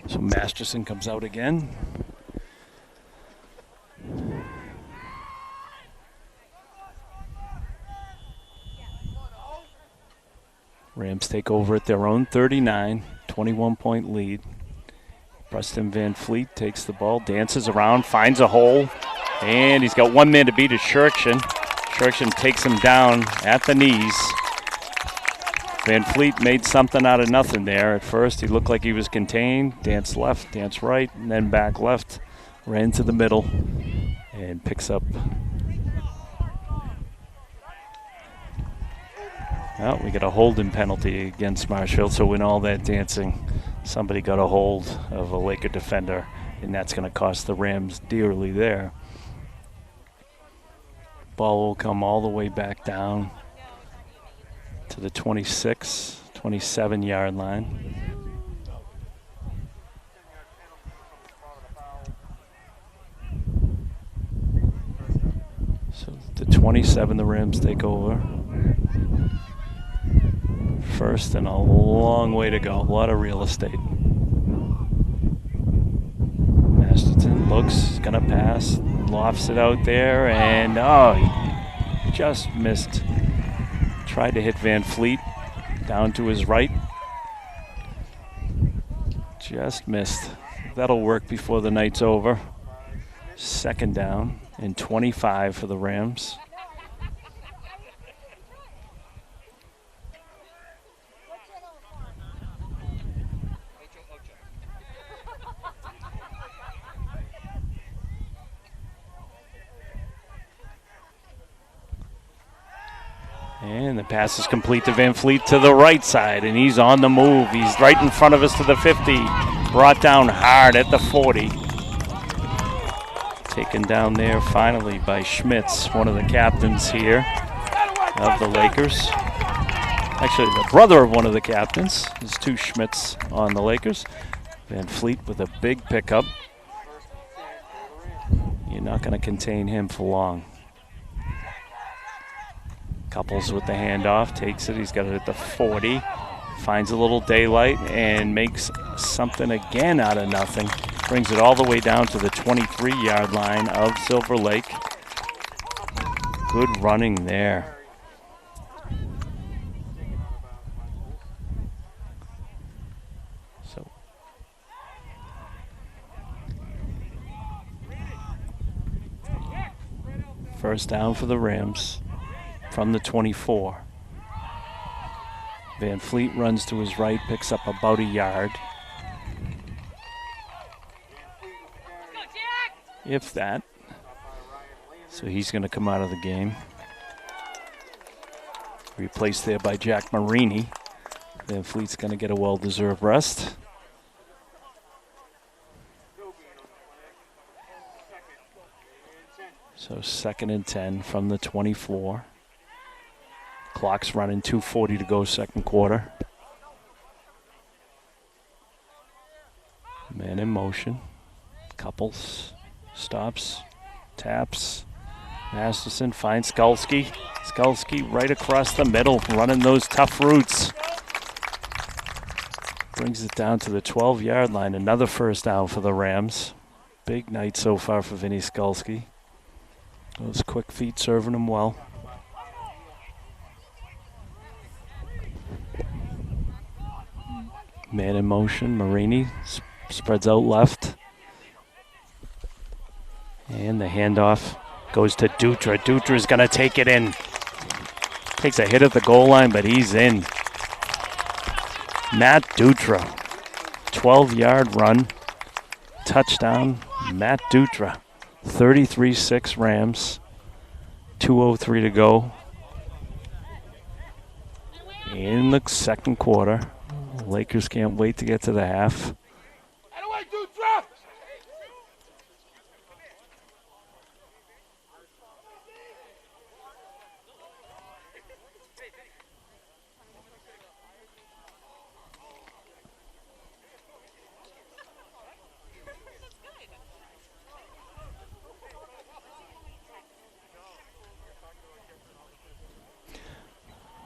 So Masterson comes out again. Rams take over at their own 39, 21-point lead. Preston Van Fleet takes the ball, dances around, finds a hole, and he's got one man to beat. Is Sherkshin. Sherkshin takes him down at the knees. Van Fleet made something out of nothing there. At first, he looked like he was contained. Danced left, danced right, and then back left. Ran to the middle and picks up. Well, we got a holding penalty against Marshfield, so in all that dancing, somebody got a hold of a Laker defender, and that's going to cost the Rams dearly there. Ball will come all the way back down to the 26, 27-yard line. So the 27, the Rams take over. First and a long way to go. A lot of real estate. Masterton looks, gonna pass, lofts it out there, and he just missed. Tried to hit Van Fleet down to his right. Just missed. That'll work before the night's over. Second down and 25 for the Rams. And the pass is complete to Van Fleet to the right side, and he's on the move. He's right in front of us to the 50. Brought down hard at the 40. Taken down there finally by Schmitz, one of the captains here of the Lakers. Actually, the brother of one of the captains. There's two Schmitz on the Lakers. Van Fleet with a big pickup. You're not going to contain him for long. Couples with the handoff, takes it, he's got it at the 40, finds a little daylight and makes something again out of nothing. Brings it all the way down to the 23-yard line of Silver Lake. Good running there. So first down for the Rams from the 24. Van Fleet runs to his right, picks up about a yard. If that. So he's going to come out of the game. replaced there by Jack Marini. Van Fleet's going to get a well-deserved rest. So 2nd and 10 from the 24. Clock's running, 2:40 to go, second quarter. Man in motion. Couples. Stops. Taps. Masterson finds Skulski. Skulski right across the middle, running those tough routes. Brings it down to the 12-yard line. Another first down for the Rams. Big night so far for Vinny Skulski. Those quick feet serving him well. Man in motion. Marini spreads out left. And the handoff goes to Dutra. Dutra's going to take it in. Takes a hit at the goal line, but he's in. Matt Dutra. 12-yard run. Touchdown, Matt Dutra. 33-6 Rams. 2:03 to go in the second quarter. Lakers can't wait to get to the half.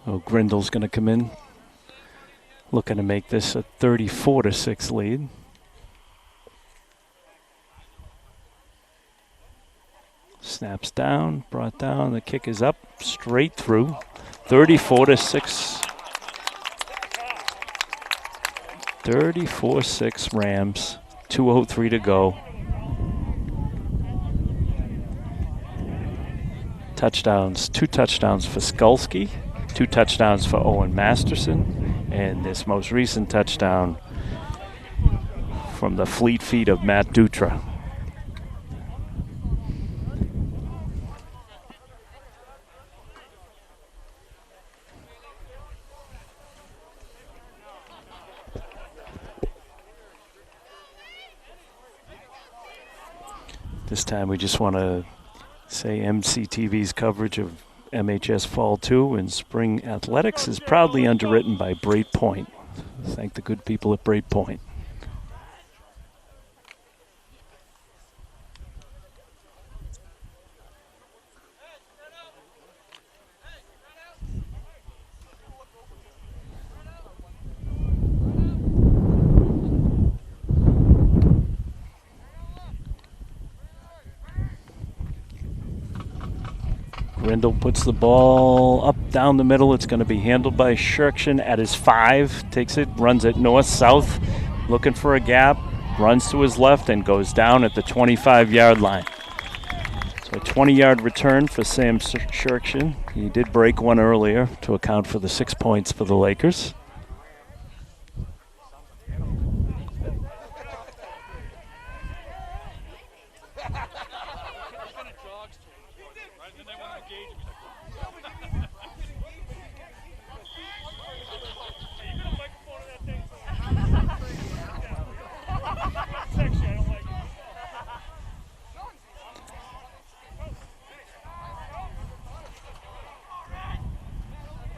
Oh, Grindel's going to come in, looking to make this a 34-6 lead. Snaps down, brought down. The kick is up, straight through. 34-6. 34-6 Rams. 2:03 to go. Touchdowns. 2 touchdowns for Skulski. 2 touchdowns for Owen Masterson, and this most recent touchdown from the fleet feet of Matt Dutra. This time we just want to say MCTV's coverage of MHS Fall 2 and Spring Athletics is proudly underwritten by Braid Point. Thank the good people at Braid Point. Grindle puts the ball up down the middle. It's going to be handled by Shirkshin at his 5. Takes it, runs it north-south, looking for a gap, runs to his left and goes down at the 25-yard line. So a 20-yard return for Sam Shirkshin. He did break one earlier to account for the 6 points for the Lakers.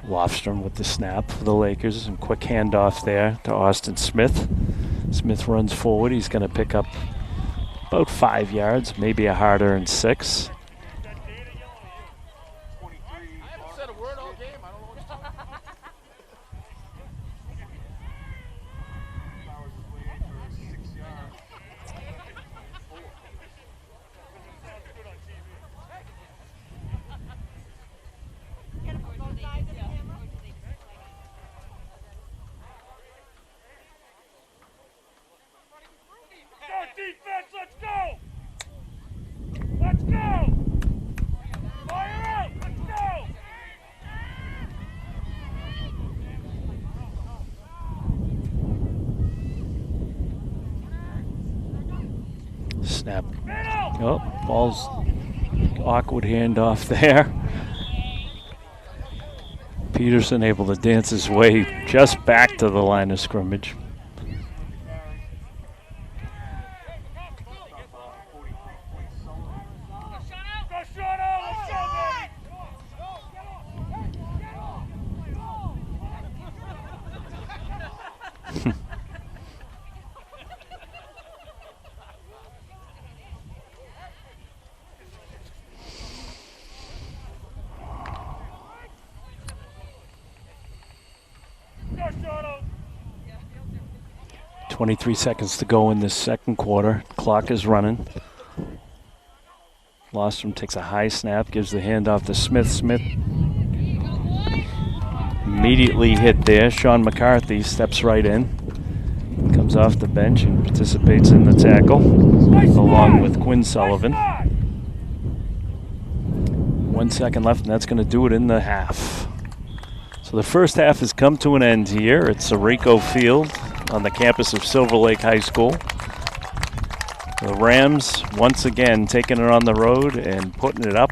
Lofstrom with the snap for the Lakers, and quick handoff there to Austin Smith. Smith runs forward. He's going to pick up about 5 yards, maybe a hard-earned 6. Snap. Oh, ball's awkward handoff there. Peterson able to dance his way just back to the line of scrimmage. Go, 23 seconds to go in this second quarter. Clock is running. Lostrom takes a high snap, gives the handoff to Smith. Smith immediately hit there. Sean McCarthy steps right in. Comes off the bench and participates in the tackle, along with Quinn Sullivan. 1 second left, and that's going to do it in the half. So the first half has come to an end here at Sirico Field on the campus of Silver Lake High School. The Rams once again taking it on the road and putting it up,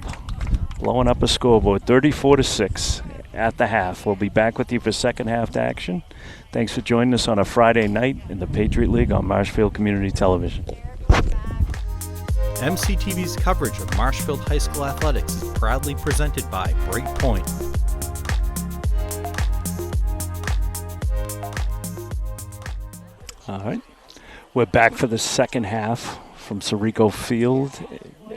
blowing up a scoreboard, 34-6 at the half. We'll be back with you for second half action. Thanks for joining us on a Friday night in the Patriot League on Marshfield Community Television. MCTV's coverage of Marshfield High School athletics is proudly presented by Breakpoint. All right. We're back for the second half from Sirico Field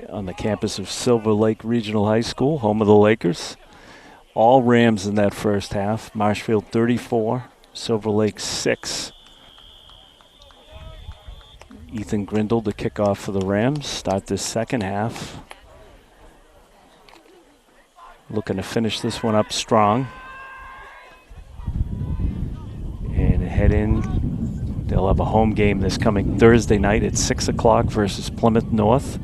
on the campus of Silver Lake Regional High School, home of the Lakers. All Rams in that first half. Marshfield 34, Silver Lake 6. Ethan Grindle to kick off for the Rams. Start this second half. Looking to finish this one up strong. And head in. They'll have a home game this coming Thursday night at 6 o'clock versus Plymouth North.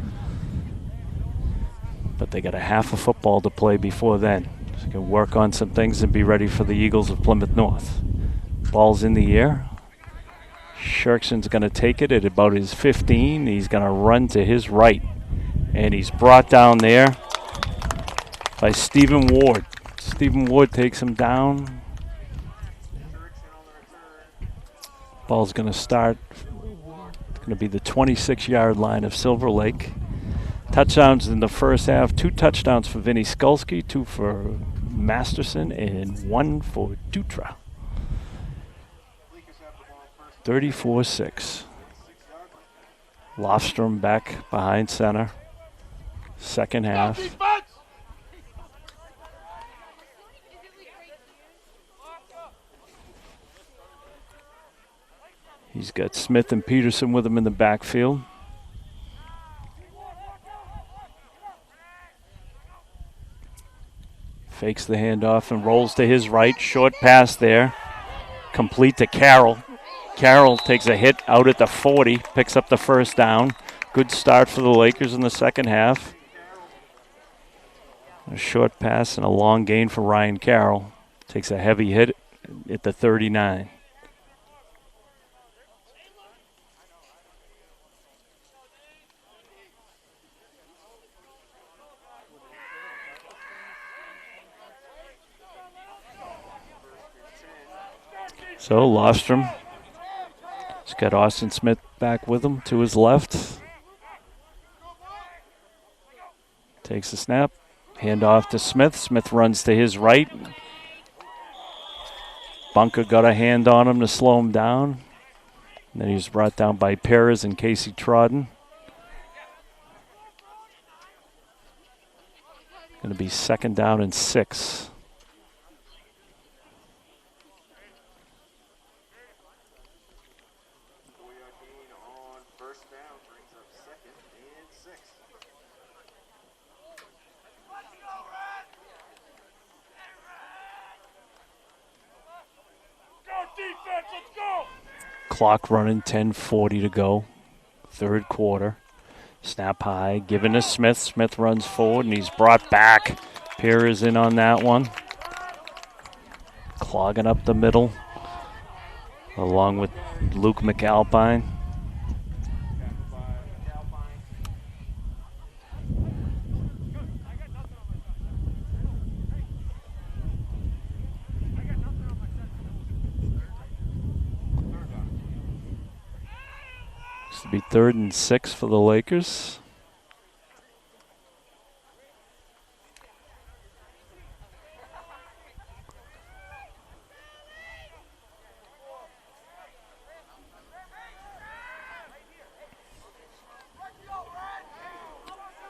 But they got a half of football to play before then. So they can work on some things and be ready for the Eagles of Plymouth North. Ball's in the air. Shirkson's going to take it at about his 15. He's going to run to his right. And he's brought down there by Stephen Ward. Stephen Ward takes him down. Ball's going to start. It's going to be the 26-yard line of Silver Lake. Touchdowns in the first half. 2 touchdowns for Vinny Skulski, 2 for Masterson, and 1 for Dutra. 34-6. Lofstrom back behind center. Second half. He's got Smith and Peterson with him in the backfield. Fakes the handoff and rolls to his right. Short pass there. Complete to Carroll. Carroll takes a hit out at the 40, picks up the first down. Good start for the Lakers in the second half. A short pass and a long gain for Ryan Carroll. Takes a heavy hit at the 39. So Lostrom has got Austin Smith back with him to his left. Takes the snap. Handoff to Smith. Smith runs to his right. Bunker got a hand on him to slow him down. And then he was brought down by Perez and Casey Trodden. Going to be second down and 6. Clock running, 10:40 to go. Third quarter. Snap high, given to Smith. Smith runs forward and he's brought back. Perez in on that one. Clogging up the middle, along with Luke McAlpine. Looks to be 3rd and 6 for the Lakers.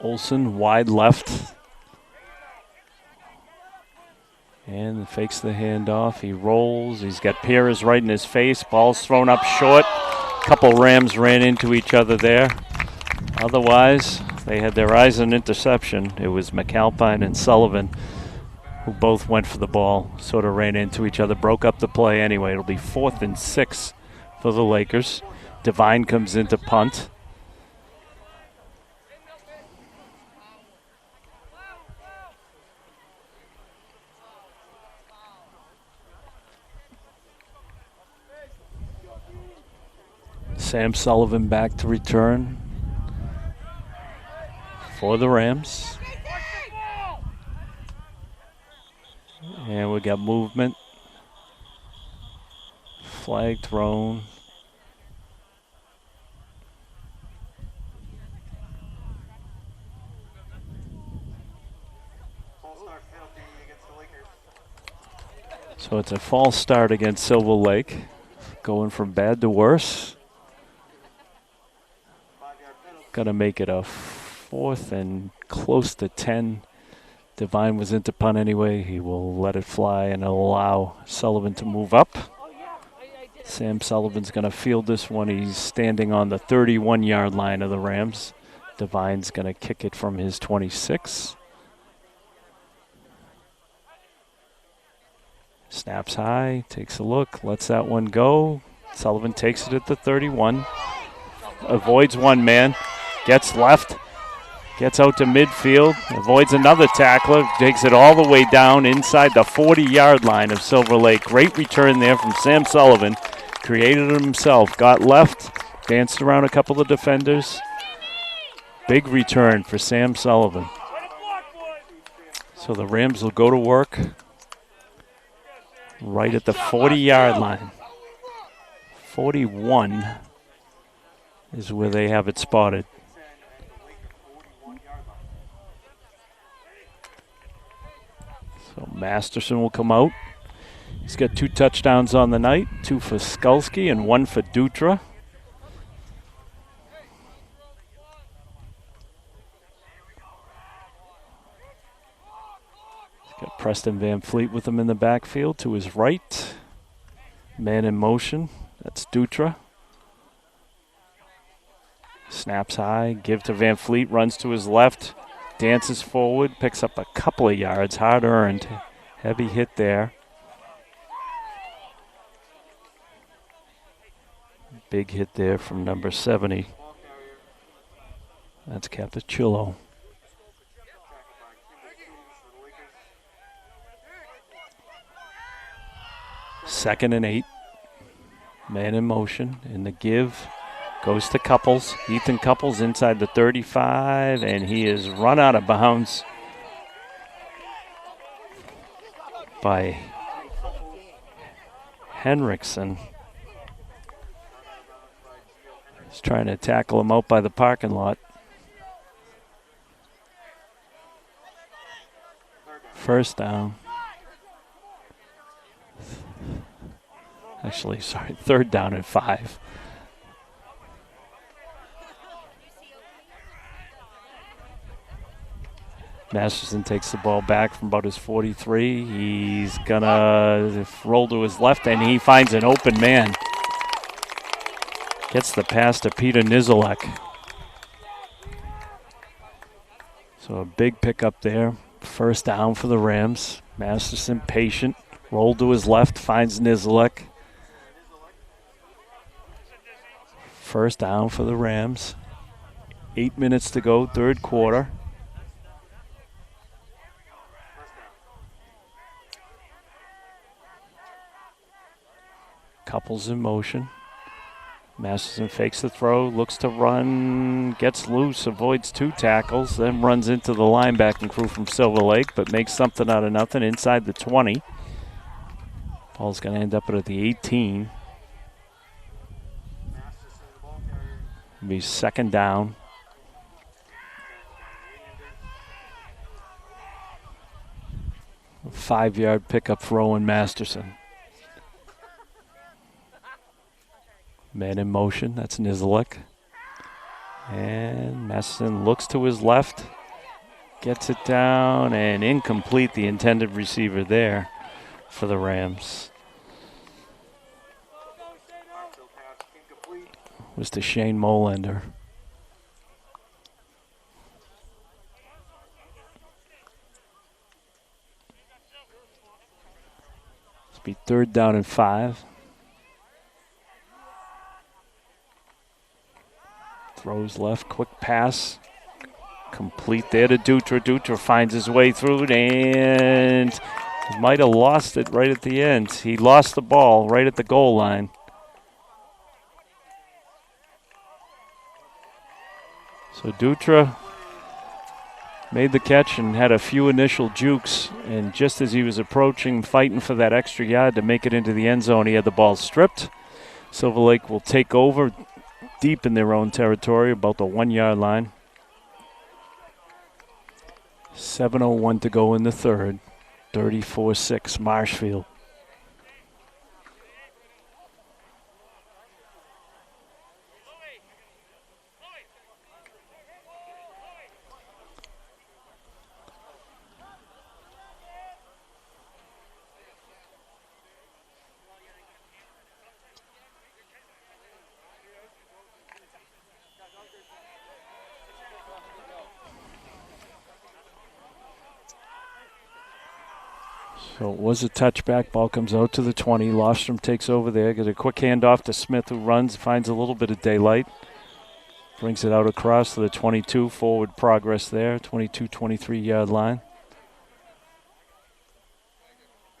Olsen wide left. And fakes the handoff. He rolls. He's got Pires right in his face. Ball's thrown up short. Couple Rams ran into each other there. Otherwise, they had their eyes on interception. It was McAlpine and Sullivan who both went for the ball, sort of ran into each other, broke up the play anyway. It'll be 4th and 6 for the Lakers. Devine comes in to punt. Sam Sullivan back to return for the Rams. And we got movement. Flag thrown. So it's a false start against Silver Lake. Going from bad to worse. Gonna make it a 4th and close to 10. Devine was into punt anyway. He will let it fly and allow Sullivan to move up. Sam Sullivan's gonna field this one. He's standing on the 31-yard line of the Rams. Devine's gonna kick it from his 26. Snaps high, takes a look, lets that one go. Sullivan takes it at the 31. Avoids one man. Gets left, gets out to midfield, avoids another tackler, takes it all the way down inside the 40-yard line of Silver Lake. Great return there from Sam Sullivan. Created it himself, got left, danced around a couple of defenders. Big return for Sam Sullivan. So the Rams will go to work right at the 40-yard line. 41 is where they have it spotted. So Masterson will come out. He's got 2 touchdowns on the night, 2 for Skulski and 1 for Dutra. He's got Preston Van Fleet with him in the backfield to his right. Man in motion, that's Dutra. Snaps high, give to Van Fleet, runs to his left. Dances forward, picks up a couple of yards, hard earned. Heavy hit there. Big hit there from number 70. That's Capicillo. Second and 8. Man in motion, in the give. Goes to Couples. Ethan Couples inside the 35, and he is run out of bounds by Henriksen. He's trying to tackle him out by the parking lot. First down. Actually, sorry, 3rd down and 5. Masterson takes the ball back from about his 43. He's gonna roll to his left, and he finds an open man. Gets the pass to Peter Nizelek. So a big pickup there. First down for the Rams. Masterson patient. Rolled to his left, finds Nizelek. First down for the Rams. 8 minutes to go, 3rd quarter. Couples in motion. Masterson fakes the throw, looks to run, gets loose, avoids 2 tackles, then runs into the linebacking crew from Silver Lake, but makes something out of nothing inside the 20. Ball's going to end up at the 18. Be second down. A 5-yard pickup for Owen Masterson. Man in motion, that's Nizilik. And Masterson looks to his left, gets it down, and incomplete, the intended receiver there for the Rams. Was to Shane Molander. It's be 3rd down and 5. Throws left, quick pass. Complete there to Dutra. Dutra finds his way through it and might have lost it right at the end. He lost the ball right at the goal line. So Dutra made the catch and had a few initial jukes, and just as he was approaching, fighting for that extra yard to make it into the end zone, he had the ball stripped. Silver Lake will take over deep in their own territory, about the 1-yard line. 7:01 to go in the third. 34-6 Marshfield. So it was a touchback. Ball comes out to the 20. Lofstrom takes over there. Gets a quick handoff to Smith, who runs, finds a little bit of daylight. Brings it out across to the 22. Forward progress there. 22, 23-yard line.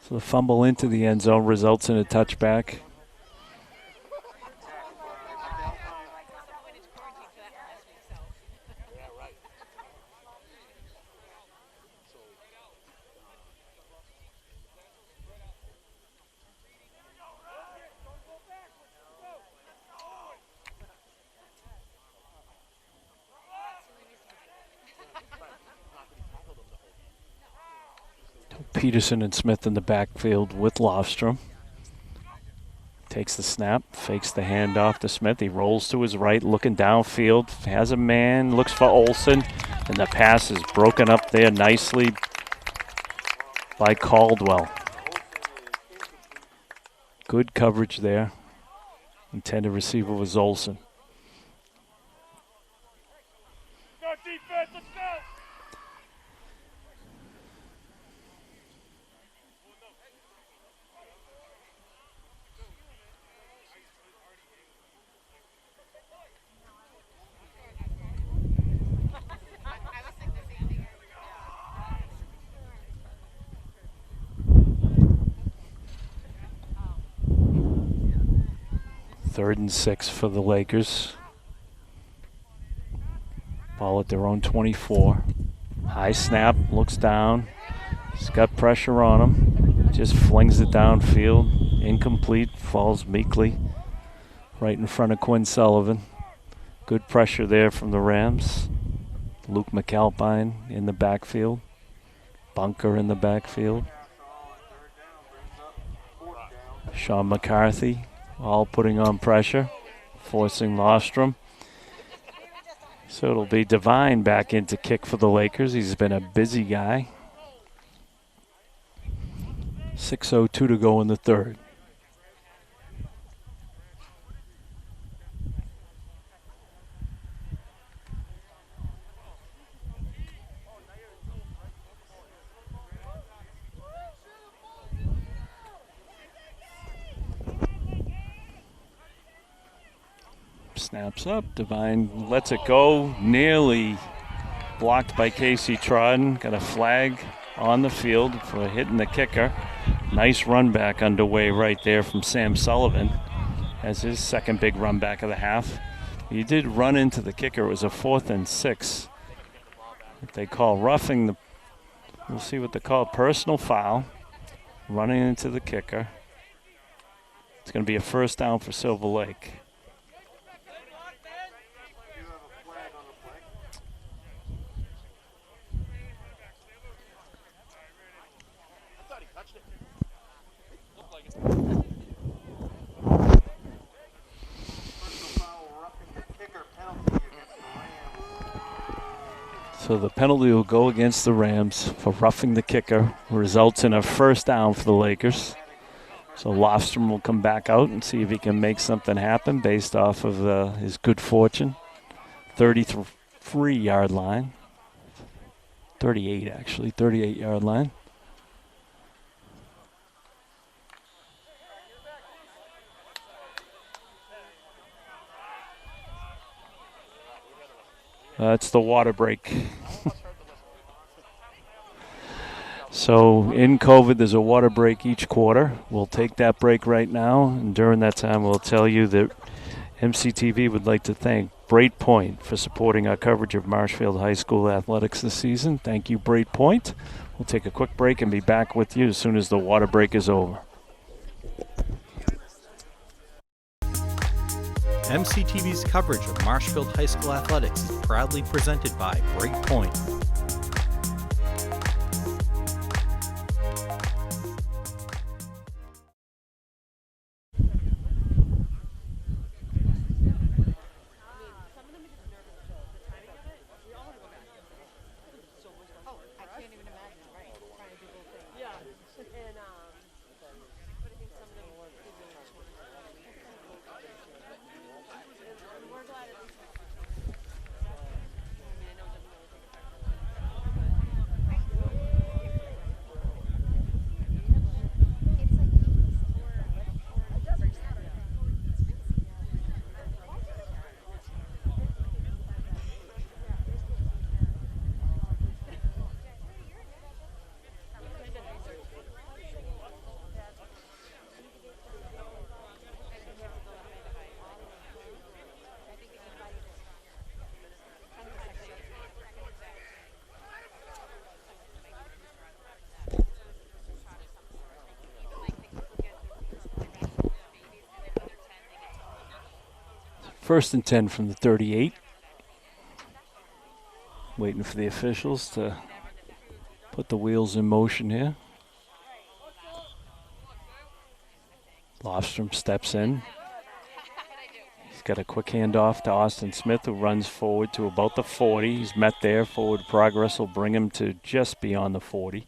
So the fumble into the end zone results in a touchback. Peterson and Smith in the backfield with Lofstrom. Takes the snap, fakes the handoff to Smith. He rolls to his right, looking downfield. Has a man, looks for Olsen, and the pass is broken up there nicely by Caldwell. Good coverage there. Intended receiver was Olsen. Go defense, let's go! Third and 6 for the Lakers. Ball at their own 24. High snap, looks down. He's got pressure on him. Just flings it downfield. Incomplete, falls meekly. Right in front of Quinn Sullivan. Good pressure there from the Rams. Luke McAlpine in the backfield. Bunker in the backfield. Sean McCarthy all putting on pressure, forcing Lofstrom. So it'll be Devine back in to kick for the Lakers. He's been a busy guy. 6:02 to go in the third. Snaps up, Devine lets it go, nearly blocked by Casey Trodden. Got a flag on the field for hitting the kicker. Nice run back underway right there from Sam Sullivan as his second big run back of the half. He did run into the kicker. It was a 4th and 6. If they call roughing, we'll see what they call personal foul. Running into the kicker. It's going to be a first down for Silver Lake. So the penalty will go against the Rams for roughing the kicker. Results in a first down for the Lakers. So Lofstrom will come back out and see if he can make something happen based off of his good fortune. 33-yard line. 38, actually. 38-yard line. That's the water break. So in COVID, there's a water break each quarter. We'll take that break right now, and during that time, we'll tell you that MCTV would like to thank Braid Point for supporting our coverage of Marshfield High School athletics this season. Thank you, Braid Point. We'll take a quick break and be back with you as soon as the water break is over. MCTV's coverage of Marshfield High School athletics is proudly presented by Braid Point. First and 10 from the 38. Waiting for the officials to put the wheels in motion here. Lofstrom steps in. He's got a quick handoff to Austin Smith, who runs forward to about the 40. He's met there. Forward progress will bring him to just beyond the 40.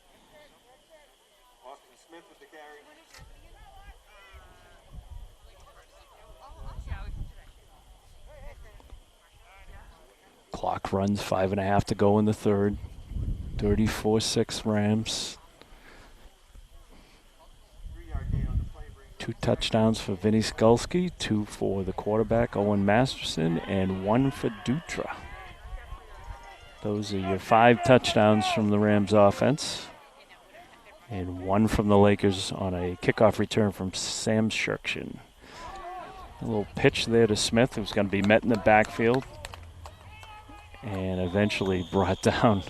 Clock runs, 5.5 to go in the third. 34-6 Rams. 2 touchdowns for Vinny Skulski, 2 for the quarterback, Owen Masterson, and 1 for Dutra. Those are your 5 touchdowns from the Rams offense. And 1 from the Lakers on a kickoff return from Sam Shirkshin. A little pitch there to Smith, who's going to be met in the backfield and eventually brought down.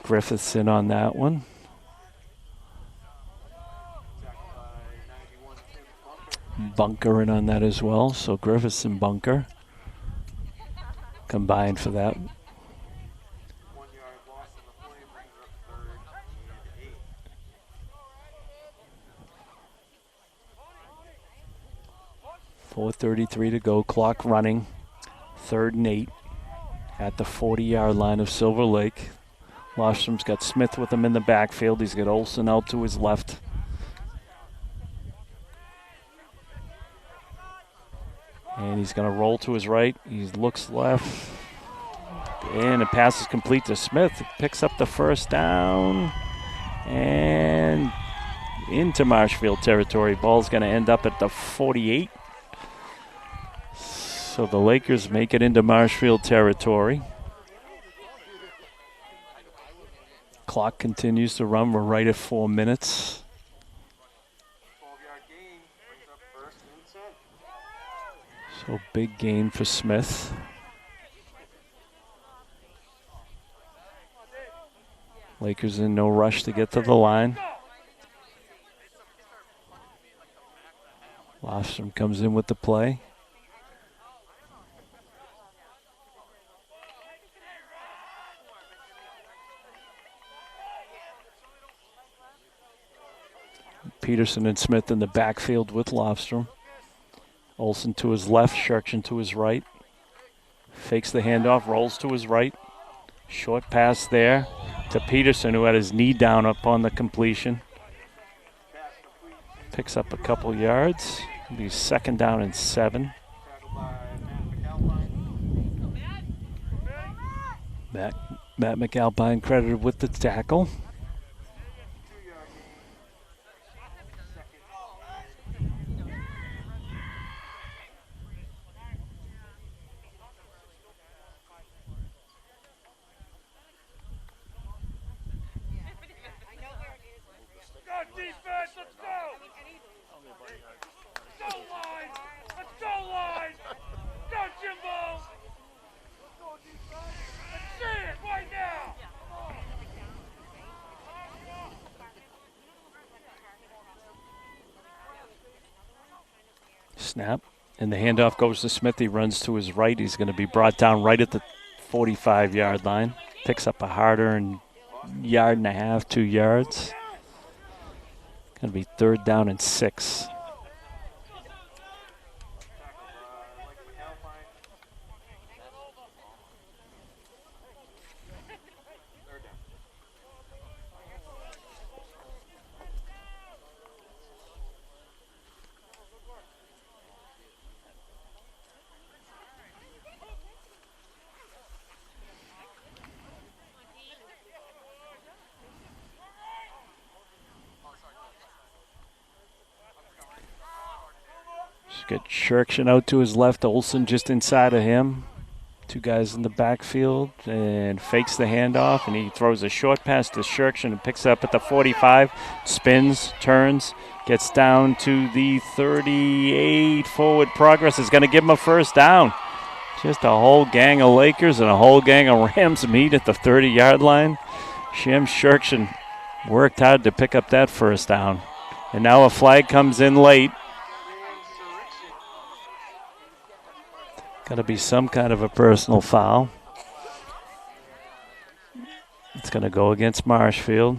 Griffiths in on that one. Bunker in on that as well. So Griffiths and Bunker combined for that. .4:33 to go, clock running. 3rd and 8 at the 40-yard line of Silver Lake. Lostrom's got Smith with him in the backfield. He's got Olsen out to his left. And he's going to roll to his right. He looks left. And the pass is complete to Smith. He picks up the first down. And into Marshfield territory. Ball's going to end up at the 48. So the Lakers make it into Marshfield territory. Clock continues to run. We're right at 4 minutes. So big gain for Smith. Lakers in no rush to get to the line. Lofstrom comes in with the play. Peterson and Smith in the backfield with Lofstrom. Olsen to his left, Shirkshin to his right. Fakes the handoff, rolls to his right. Short pass there to Peterson, who had his knee down up on the completion. Picks up a couple yards. It'll be 2nd down and 7. Matt McAlpine credited with the tackle. Defense, let's go! Let's go, line! Let's go, line! Go, Jimbo! Let's see it right now! Snap, and the handoff goes to Smith. He runs to his right. He's going to be brought down right at the 45-yard line. Picks up a harder and 1.5, 2 yards. Going to be 3rd down and 6. Get Shirkshin out to his left. Olsen just inside of him. 2 guys in the backfield, and fakes the handoff, and he throws a short pass to Shirkshin and picks up at the 45. Spins, turns, gets down to the 38. Forward progress is going to give him a 1st down. Just a whole gang of Lakers and a whole gang of Rams meet at the 30-yard line. Shem Shirkshin worked hard to pick up that 1st down. And now a flag comes in late. Got to be some kind of a personal foul. It's going to go against Marshfield.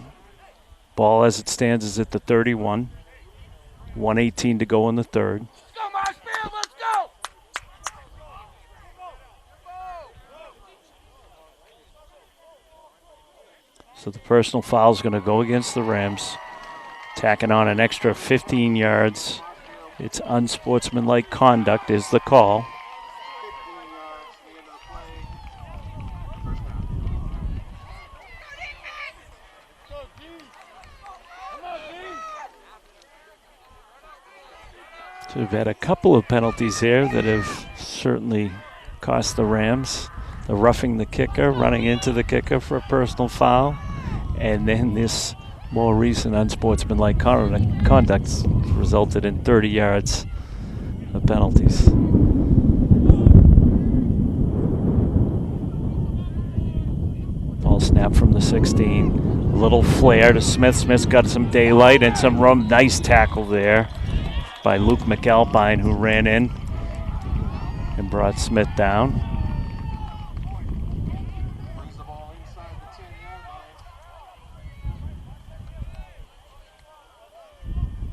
Ball as it stands is at the 31. 1:18 to go in the 3rd. Let's go, Marshfield, let's go! So the personal foul is going to go against the Rams. Tacking on an extra 15 yards. It's unsportsmanlike conduct is the call. So we've had a couple of penalties here that have certainly cost the Rams. The roughing the kicker, running into the kicker for a personal foul, and then this more recent unsportsmanlike conduct resulted in 30 yards of penalties. Ball snap from the 16. A little flare to Smith. Smith's got some daylight and some room. Nice tackle there by Luke McAlpine, who ran in and brought Smith down.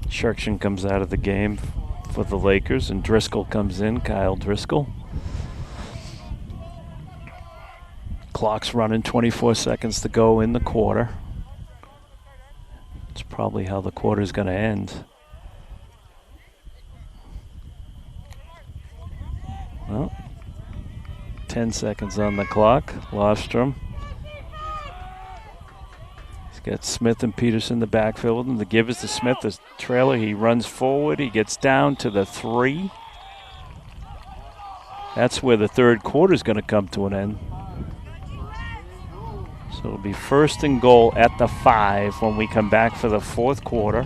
Shirkshin comes out of the game for the Lakers, and Driscoll comes in, Kyle Driscoll. Clock's running, 24 seconds to go in the quarter. It's probably how the quarter's going to end. Well, 10 seconds on the clock. Lofstrom. He's got Smith and Peterson in the backfield, and the give is to Smith, the trailer. He runs forward. He gets down to the 3. That's where the 3rd quarter is going to come to an end. So it'll be 1st and goal at the 5 when we come back for the 4th quarter.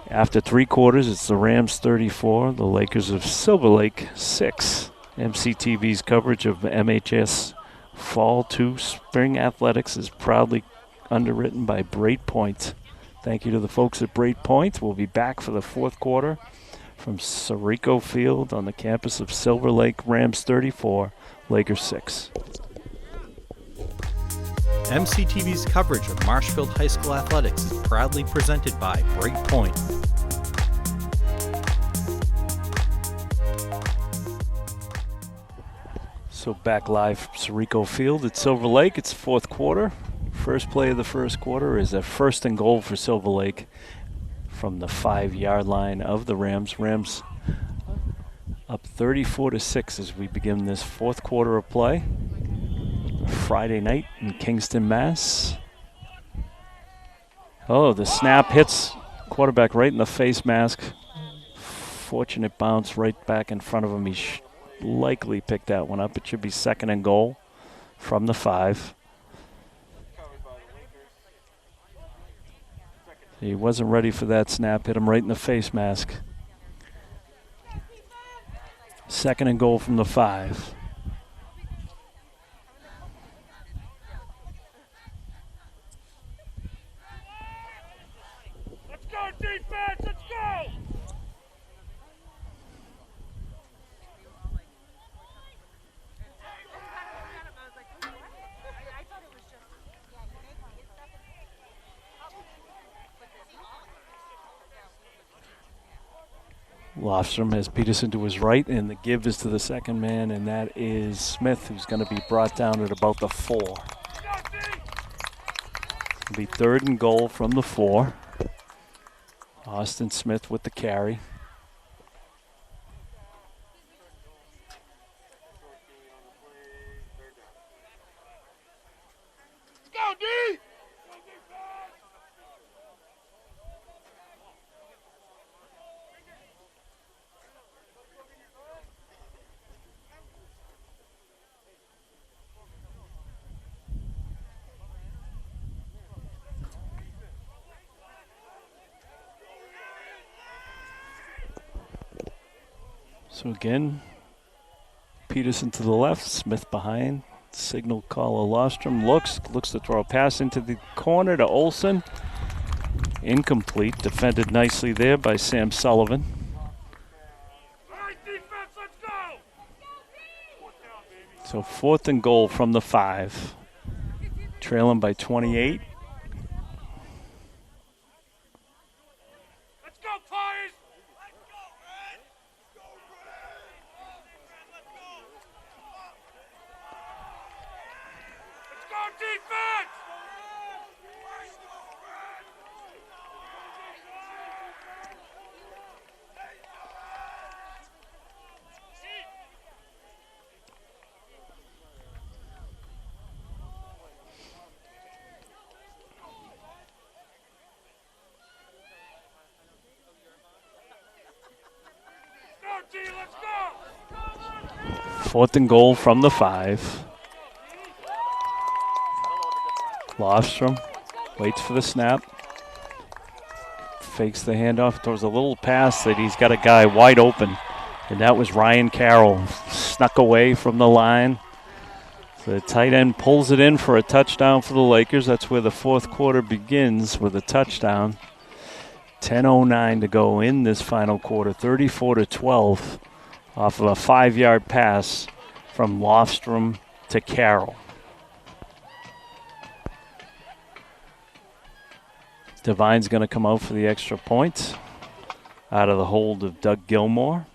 After 3 quarters, it's the Rams 34, the Lakers of Silver Lake 6. MCTV's coverage of MHS Fall to Spring Athletics is proudly underwritten by Breakpoint. Thank you to the folks at Breakpoint. We'll be back for the 4th quarter from Sirico Field on the campus of Silver Lake. Rams 34, Lakers 6. MCTV's coverage of Marshfield High School athletics is proudly presented by Breakpoint. So back live from Sirico Field at Silver Lake. It's fourth quarter. First play of the first quarter is a 1st and goal for Silver Lake from the 5-yard line of the Rams. Rams up 34-6 as we begin this fourth quarter of play. Friday night in Kingston, Mass. Oh, the snap hits quarterback right in the face mask. Fortunate bounce right back in front of him. He likely picked that one up. It should be 2nd and goal from the 5. He wasn't ready for that snap. Hit him right in the face mask. 2nd and goal from the 5. Let's go, defense! Let's go! Lofstrom has Peterson to his right, and the give is to the second man, and that is Smith, who's going to be brought down at about the 4. It'll be 3rd and goal from the 4. Austin Smith with the carry. Let's go, D! So again, Peterson to the left, Smith behind. Signal caller Lofstrom looks to throw a pass into the corner to Olsen. Incomplete. Defended nicely there by Sam Sullivan. All right, defense, let's go! So 4th and goal from the 5. Trailing by 28. Let's go, Flyers! Let's go, defense! Go, G, let's go! 4th and goal from the 5. Lofstrom waits for the snap. Fakes the handoff. Throws a little pass that he's got a guy wide open. And that was Ryan Carroll. Snuck away from the line. So the tight end pulls it in for a touchdown for the Lakers. That's where the fourth quarter begins with a touchdown. 10:09 to go in this final quarter. 34-12 off of a 5-yard pass from Lofstrom to Carroll. Devine's going to come out for the extra point out of the hold of Doug Gilmore.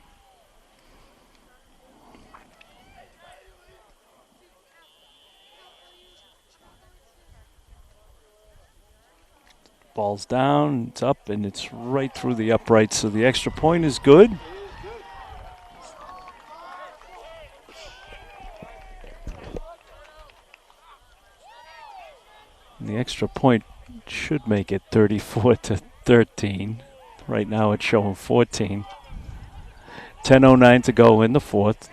Ball's down, it's up, and it's right through the uprights, so the extra point is good. And the extra point should make it 34-13. Right now it's showing 14. 10:09 to go in the fourth.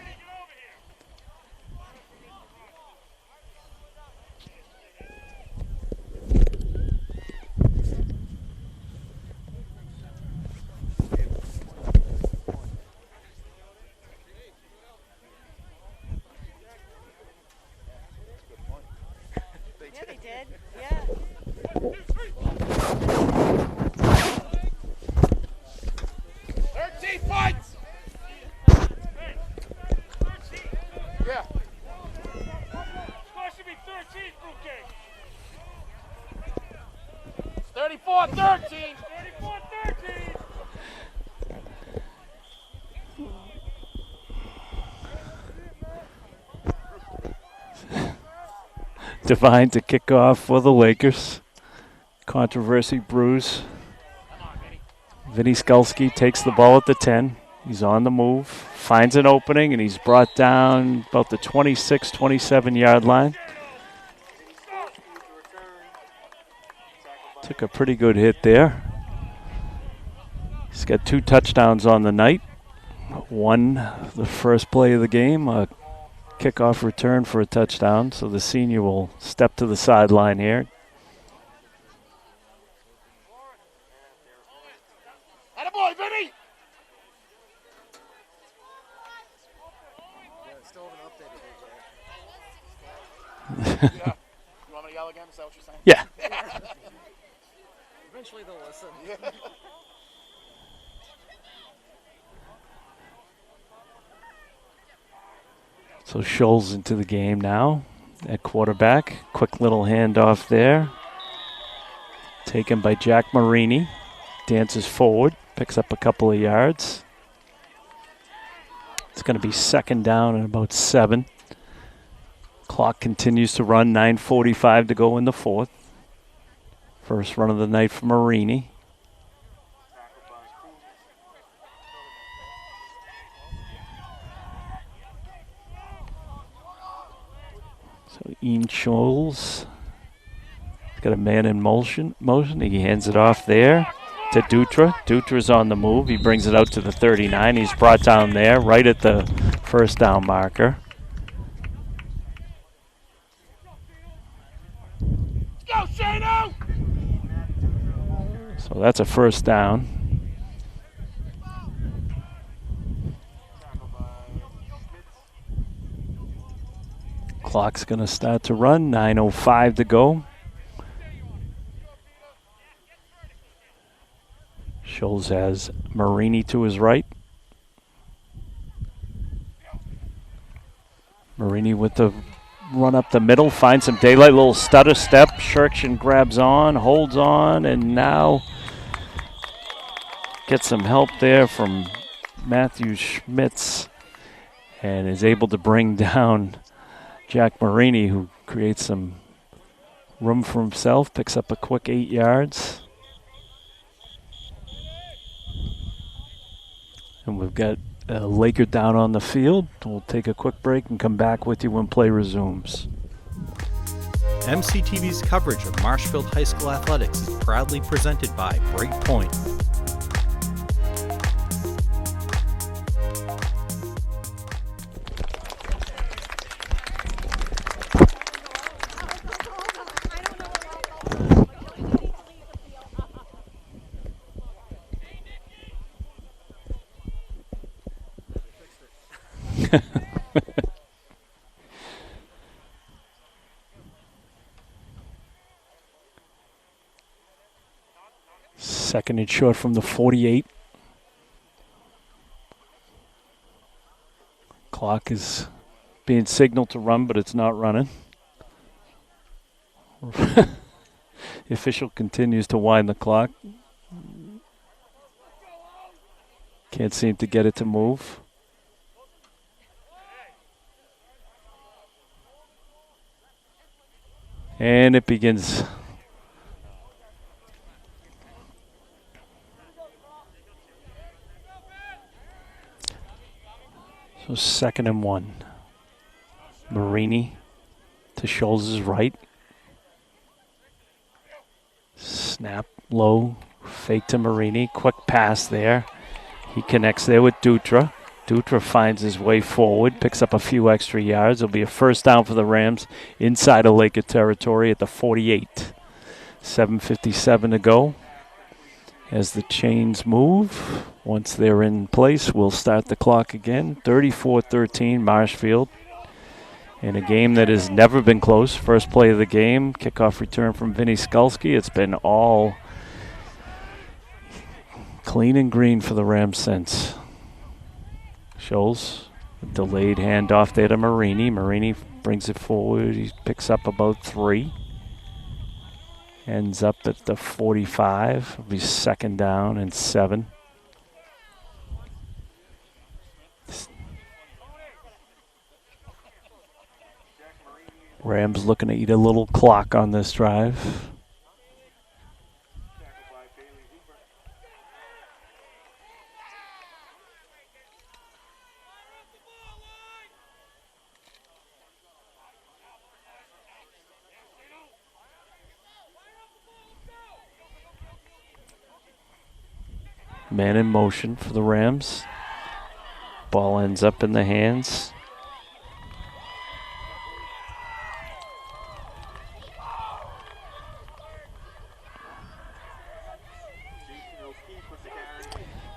Yeah, they did. Yeah. 13 points! Yeah. Score should be 13, fruitcake. 34-13. 34-13. Devine to kick off for the Lakers. Controversy brews. Vinny Skulski takes the ball at the 10. He's on the move, finds an opening, and he's brought down about the 26, 27-yard line. Took a pretty good hit there. He's got 2 touchdowns on the night. One, the first play of the game, a kickoff return for a touchdown. So the senior will step to the sideline here. Attaboy, Vinny! Yeah. You want me to yell again? Is that what you're saying? Yeah. Eventually they'll listen. Yeah. So Scholes into the game now at quarterback. Quick little handoff there. Taken by Jack Marini. Dances forward, picks up a couple of yards. It's going to be second down and about 7. Clock continues to run, 9:45 to go in the 4th. First run of the night for Marini. So Ian Scholes. He's got a man in motion. He hands it off there to Dutra. Dutra's on the move. He brings it out to the 39. He's brought down there right at the first down marker. Go, Shano! So that's a first down. Clock's going to start to run. 9:05 to go. Scholes has Marini to his right. Marini with the run up the middle, finds some daylight, little stutter step. Shirkshin grabs on, holds on, and now gets some help there from Matthew Schmitz and is able to bring down Jack Marini, who creates some room for himself, picks up a quick 8 yards. And we've got a Laker down on the field. We'll take a quick break and come back with you when play resumes. MCTV's coverage of Marshfield High School athletics is proudly presented by Breakpoint. Second and short from the 48. Clock is being signaled to run, but it's not running. The official continues to wind the clock. Can't seem to get it to move. And it begins. So 2nd and 1. Marini to Scholes' right. Snap low, fake to Marini. Quick pass there. He connects there with Dutra. Dutra finds his way forward, picks up a few extra yards. It'll be a first down for the Rams inside of Laker territory at the 48. 7:57 to go. As the chains move, once they're in place, we'll start the clock again. 34-13 Marshfield. In a game that has never been close. First play of the game, kickoff return from Vinny Skulski. It's been all clean and green for the Rams since. Scholes, delayed handoff there to Marini. Marini brings it forward. He picks up about 3. Ends up at the 45. It'll be second down and 7. Rams looking to eat a little clock on this drive. Man in motion for the Rams. Ball ends up in the hands.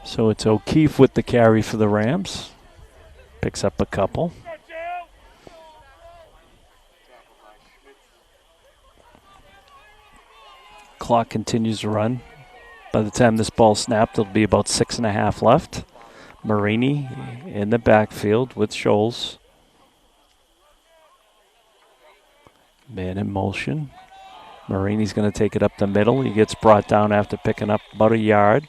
So it's O'Keefe with the carry for the Rams. Picks up a couple. Clock continues to run. By the time this ball snapped, it'll be about 6.5 left. Marini in the backfield with Scholes. Man in motion. Marini's going to take it up the middle. He gets brought down after picking up about a yard.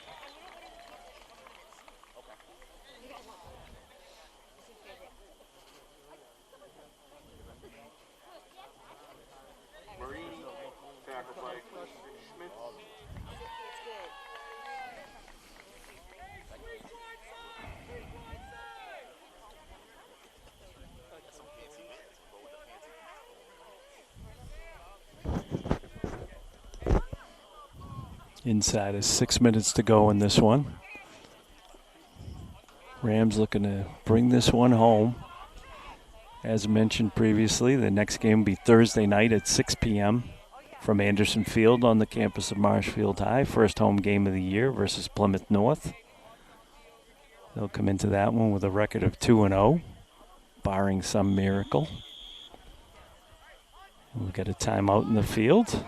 Inside is 6 minutes to go in this one. Rams looking to bring this one home. As mentioned previously, the next game will be Thursday night at 6 p.m. from Anderson Field on the campus of Marshfield High. First home game of the year versus Plymouth North. They'll come into that one with a record of 2-0, barring some miracle. We'll get a timeout in the field.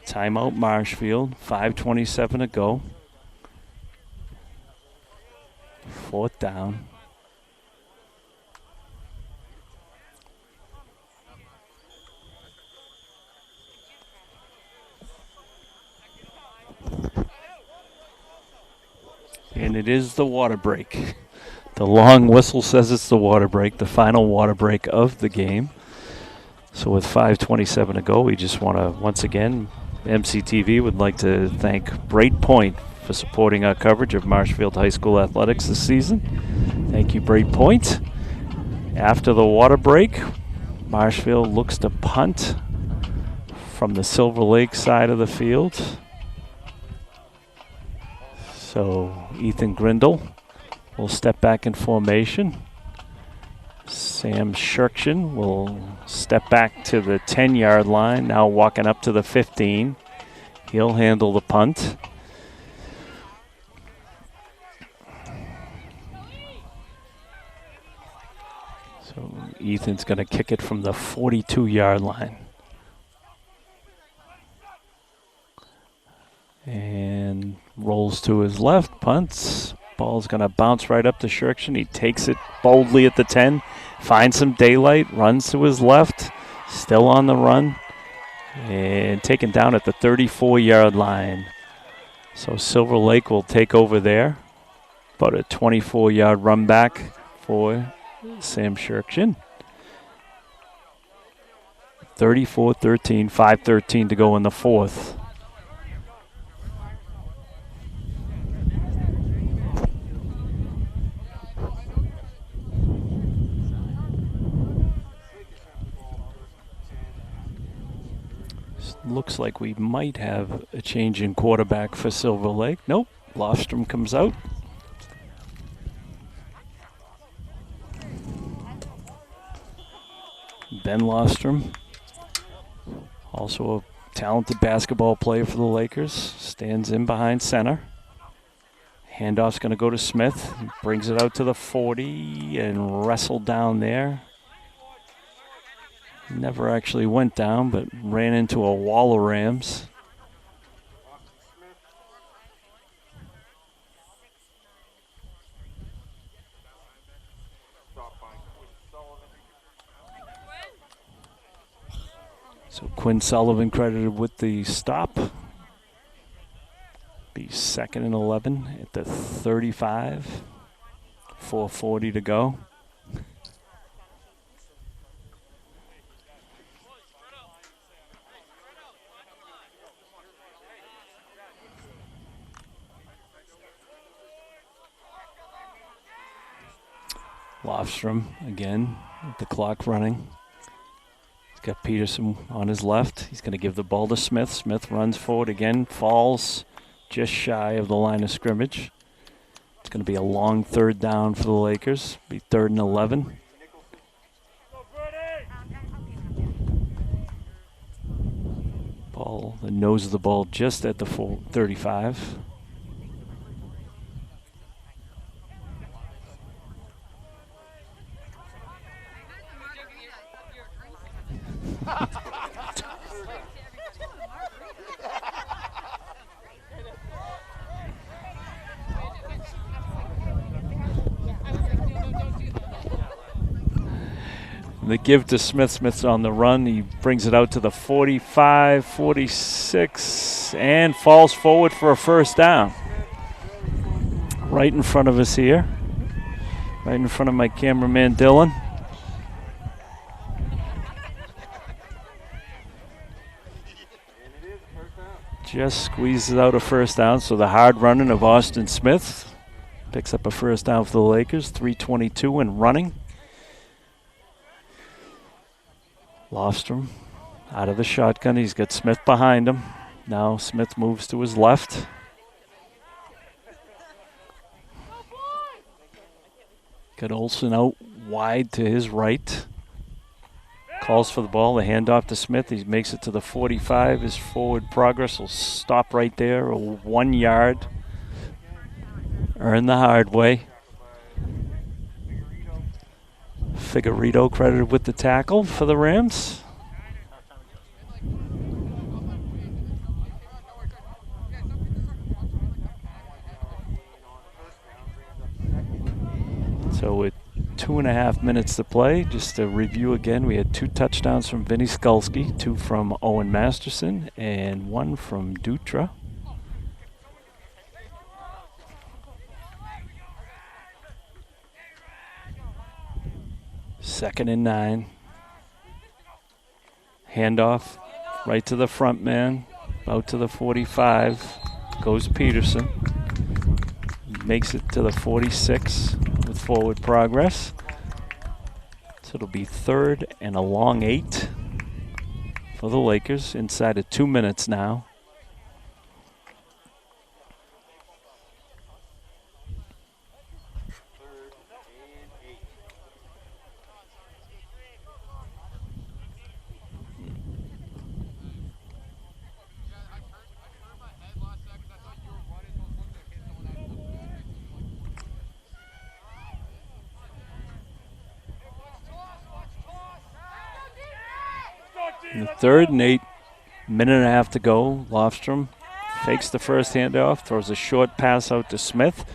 Timeout Marshfield, 5:27 to go. 4th down. And it is the water break. The long whistle says it's the water break, the final water break of the game. So with 5:27 to go, we just want to, once again, MCTV would like to thank Bright Point for supporting our coverage of Marshfield High School athletics this season. Thank you, Bright Point. After the water break, Marshfield looks to punt from the Silver Lake side of the field. So Ethan Grindle will step back in formation. Sam Shirkshin will step back to the 10-yard line, now walking up to the 15. He'll handle the punt. So Ethan's going to kick it from the 42-yard line. And rolls to his left, punts. Ball's going to bounce right up to Shirkshin. He takes it boldly at the 10, finds some daylight, runs to his left, still on the run, and taken down at the 34-yard line. So Silver Lake will take over there. About a 24-yard run back for Sam Shirkshin. 34-13, 5:13 to go in the 4th. Looks like we might have a change in quarterback for Silver Lake. Nope, Lofstrom comes out. Ben Lofstrom, also a talented basketball player for the Lakers, stands in behind center. Handoff's going to go to Smith. He brings it out to the 40 and wrestled down there. Never actually went down, but ran into a wall of Rams. So Quinn Sullivan credited with the stop. Be 2nd and 11 at the 35. 4:40 to go. Lofstrom again with the clock running. He's got Peterson on his left. He's going to give the ball to Smith. Smith runs forward again, falls just shy of the line of scrimmage. It's going to be a long third down for the Lakers. Be 3rd and 11. Ball, the nose of the ball just at the 35. The give to Smith. Smith's on the run. He brings it out to the 45, 46, and falls forward for a first down. Right in front of us here. Right in front of my cameraman, Dylan. Just squeezes out a first down. So the hard running of Austin Smith picks up a first down for the Lakers. 3:22 and running. Lofstrom out of the shotgun. He's got Smith behind him. Now Smith moves to his left. Got Olsen out wide to his right. Calls for the ball. The handoff to Smith. He makes it to the 45. His forward progress will stop right there. 1 yard. Earn the hard way. Figueredo credited with the tackle for the Rams. So with 2.5 minutes to play, just to review again, we had 2 touchdowns from Vinny Skulski, 2 from Owen Masterson, and 1 from Dutra. Second and 9. Handoff right to the front man, out to the 45. Goes Peterson. Makes it to the 46 with forward progress. So it'll be 3rd and a long 8 for the Lakers inside of 2 minutes now. In the 3rd and 8, minute and a half to go. Lofstrom fakes the first handoff, throws a short pass out to Smith,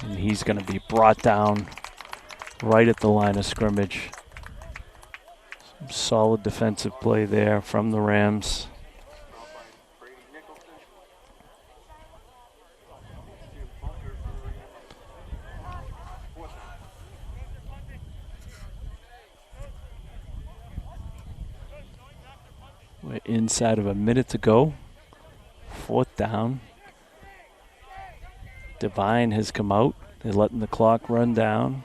and he's going to be brought down right at the line of scrimmage. Some solid defensive play there from the Rams. We're inside of a minute to go. 4th down. Devine has come out. They're letting the clock run down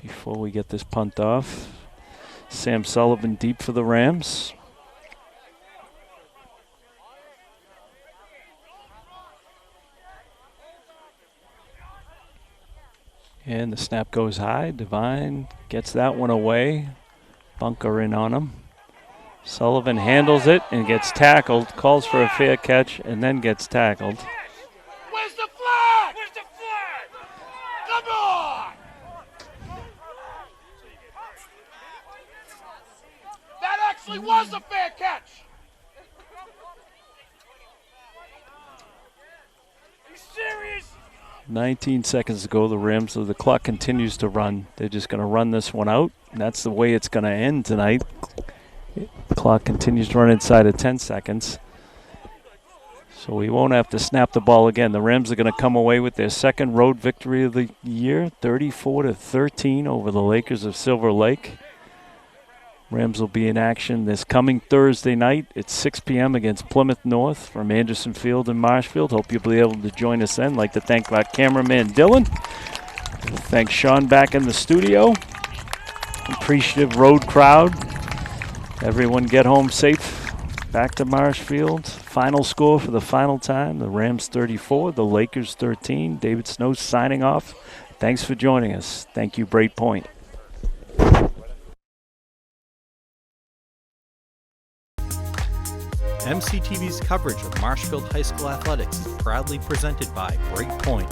before we get this punt off. Sam Sullivan deep for the Rams. And the snap goes high. Devine gets that one away. Bunker in on him. Sullivan handles it and gets tackled, calls for a fair catch, and then gets tackled. Where's the flag? Where's the flag? Come on! That actually was a fair catch. Are you serious? 19 seconds to go. The Rams, so the clock continues to run. They're just going to run this one out, and that's the way it's going to end tonight. The clock continues to run inside of 10 seconds. So we won't have to snap the ball again. The Rams are going to come away with their second road victory of the year, 34-13 over the Lakers of Silver Lake. Rams will be in action this coming Thursday night at 6 p.m. against Plymouth North from Anderson Field in Marshfield. Hope you'll be able to join us then. I'd like to thank our cameraman Dylan. Thanks Sean back in the studio. Appreciative road crowd. Everyone get home safe. Back to Marshfield. Final score for the final time. The Rams 34, the Lakers 13. David Snow signing off. Thanks for joining us. Thank you, Braid Point. MCTV's coverage of Marshfield High School athletics is proudly presented by Breakpoint.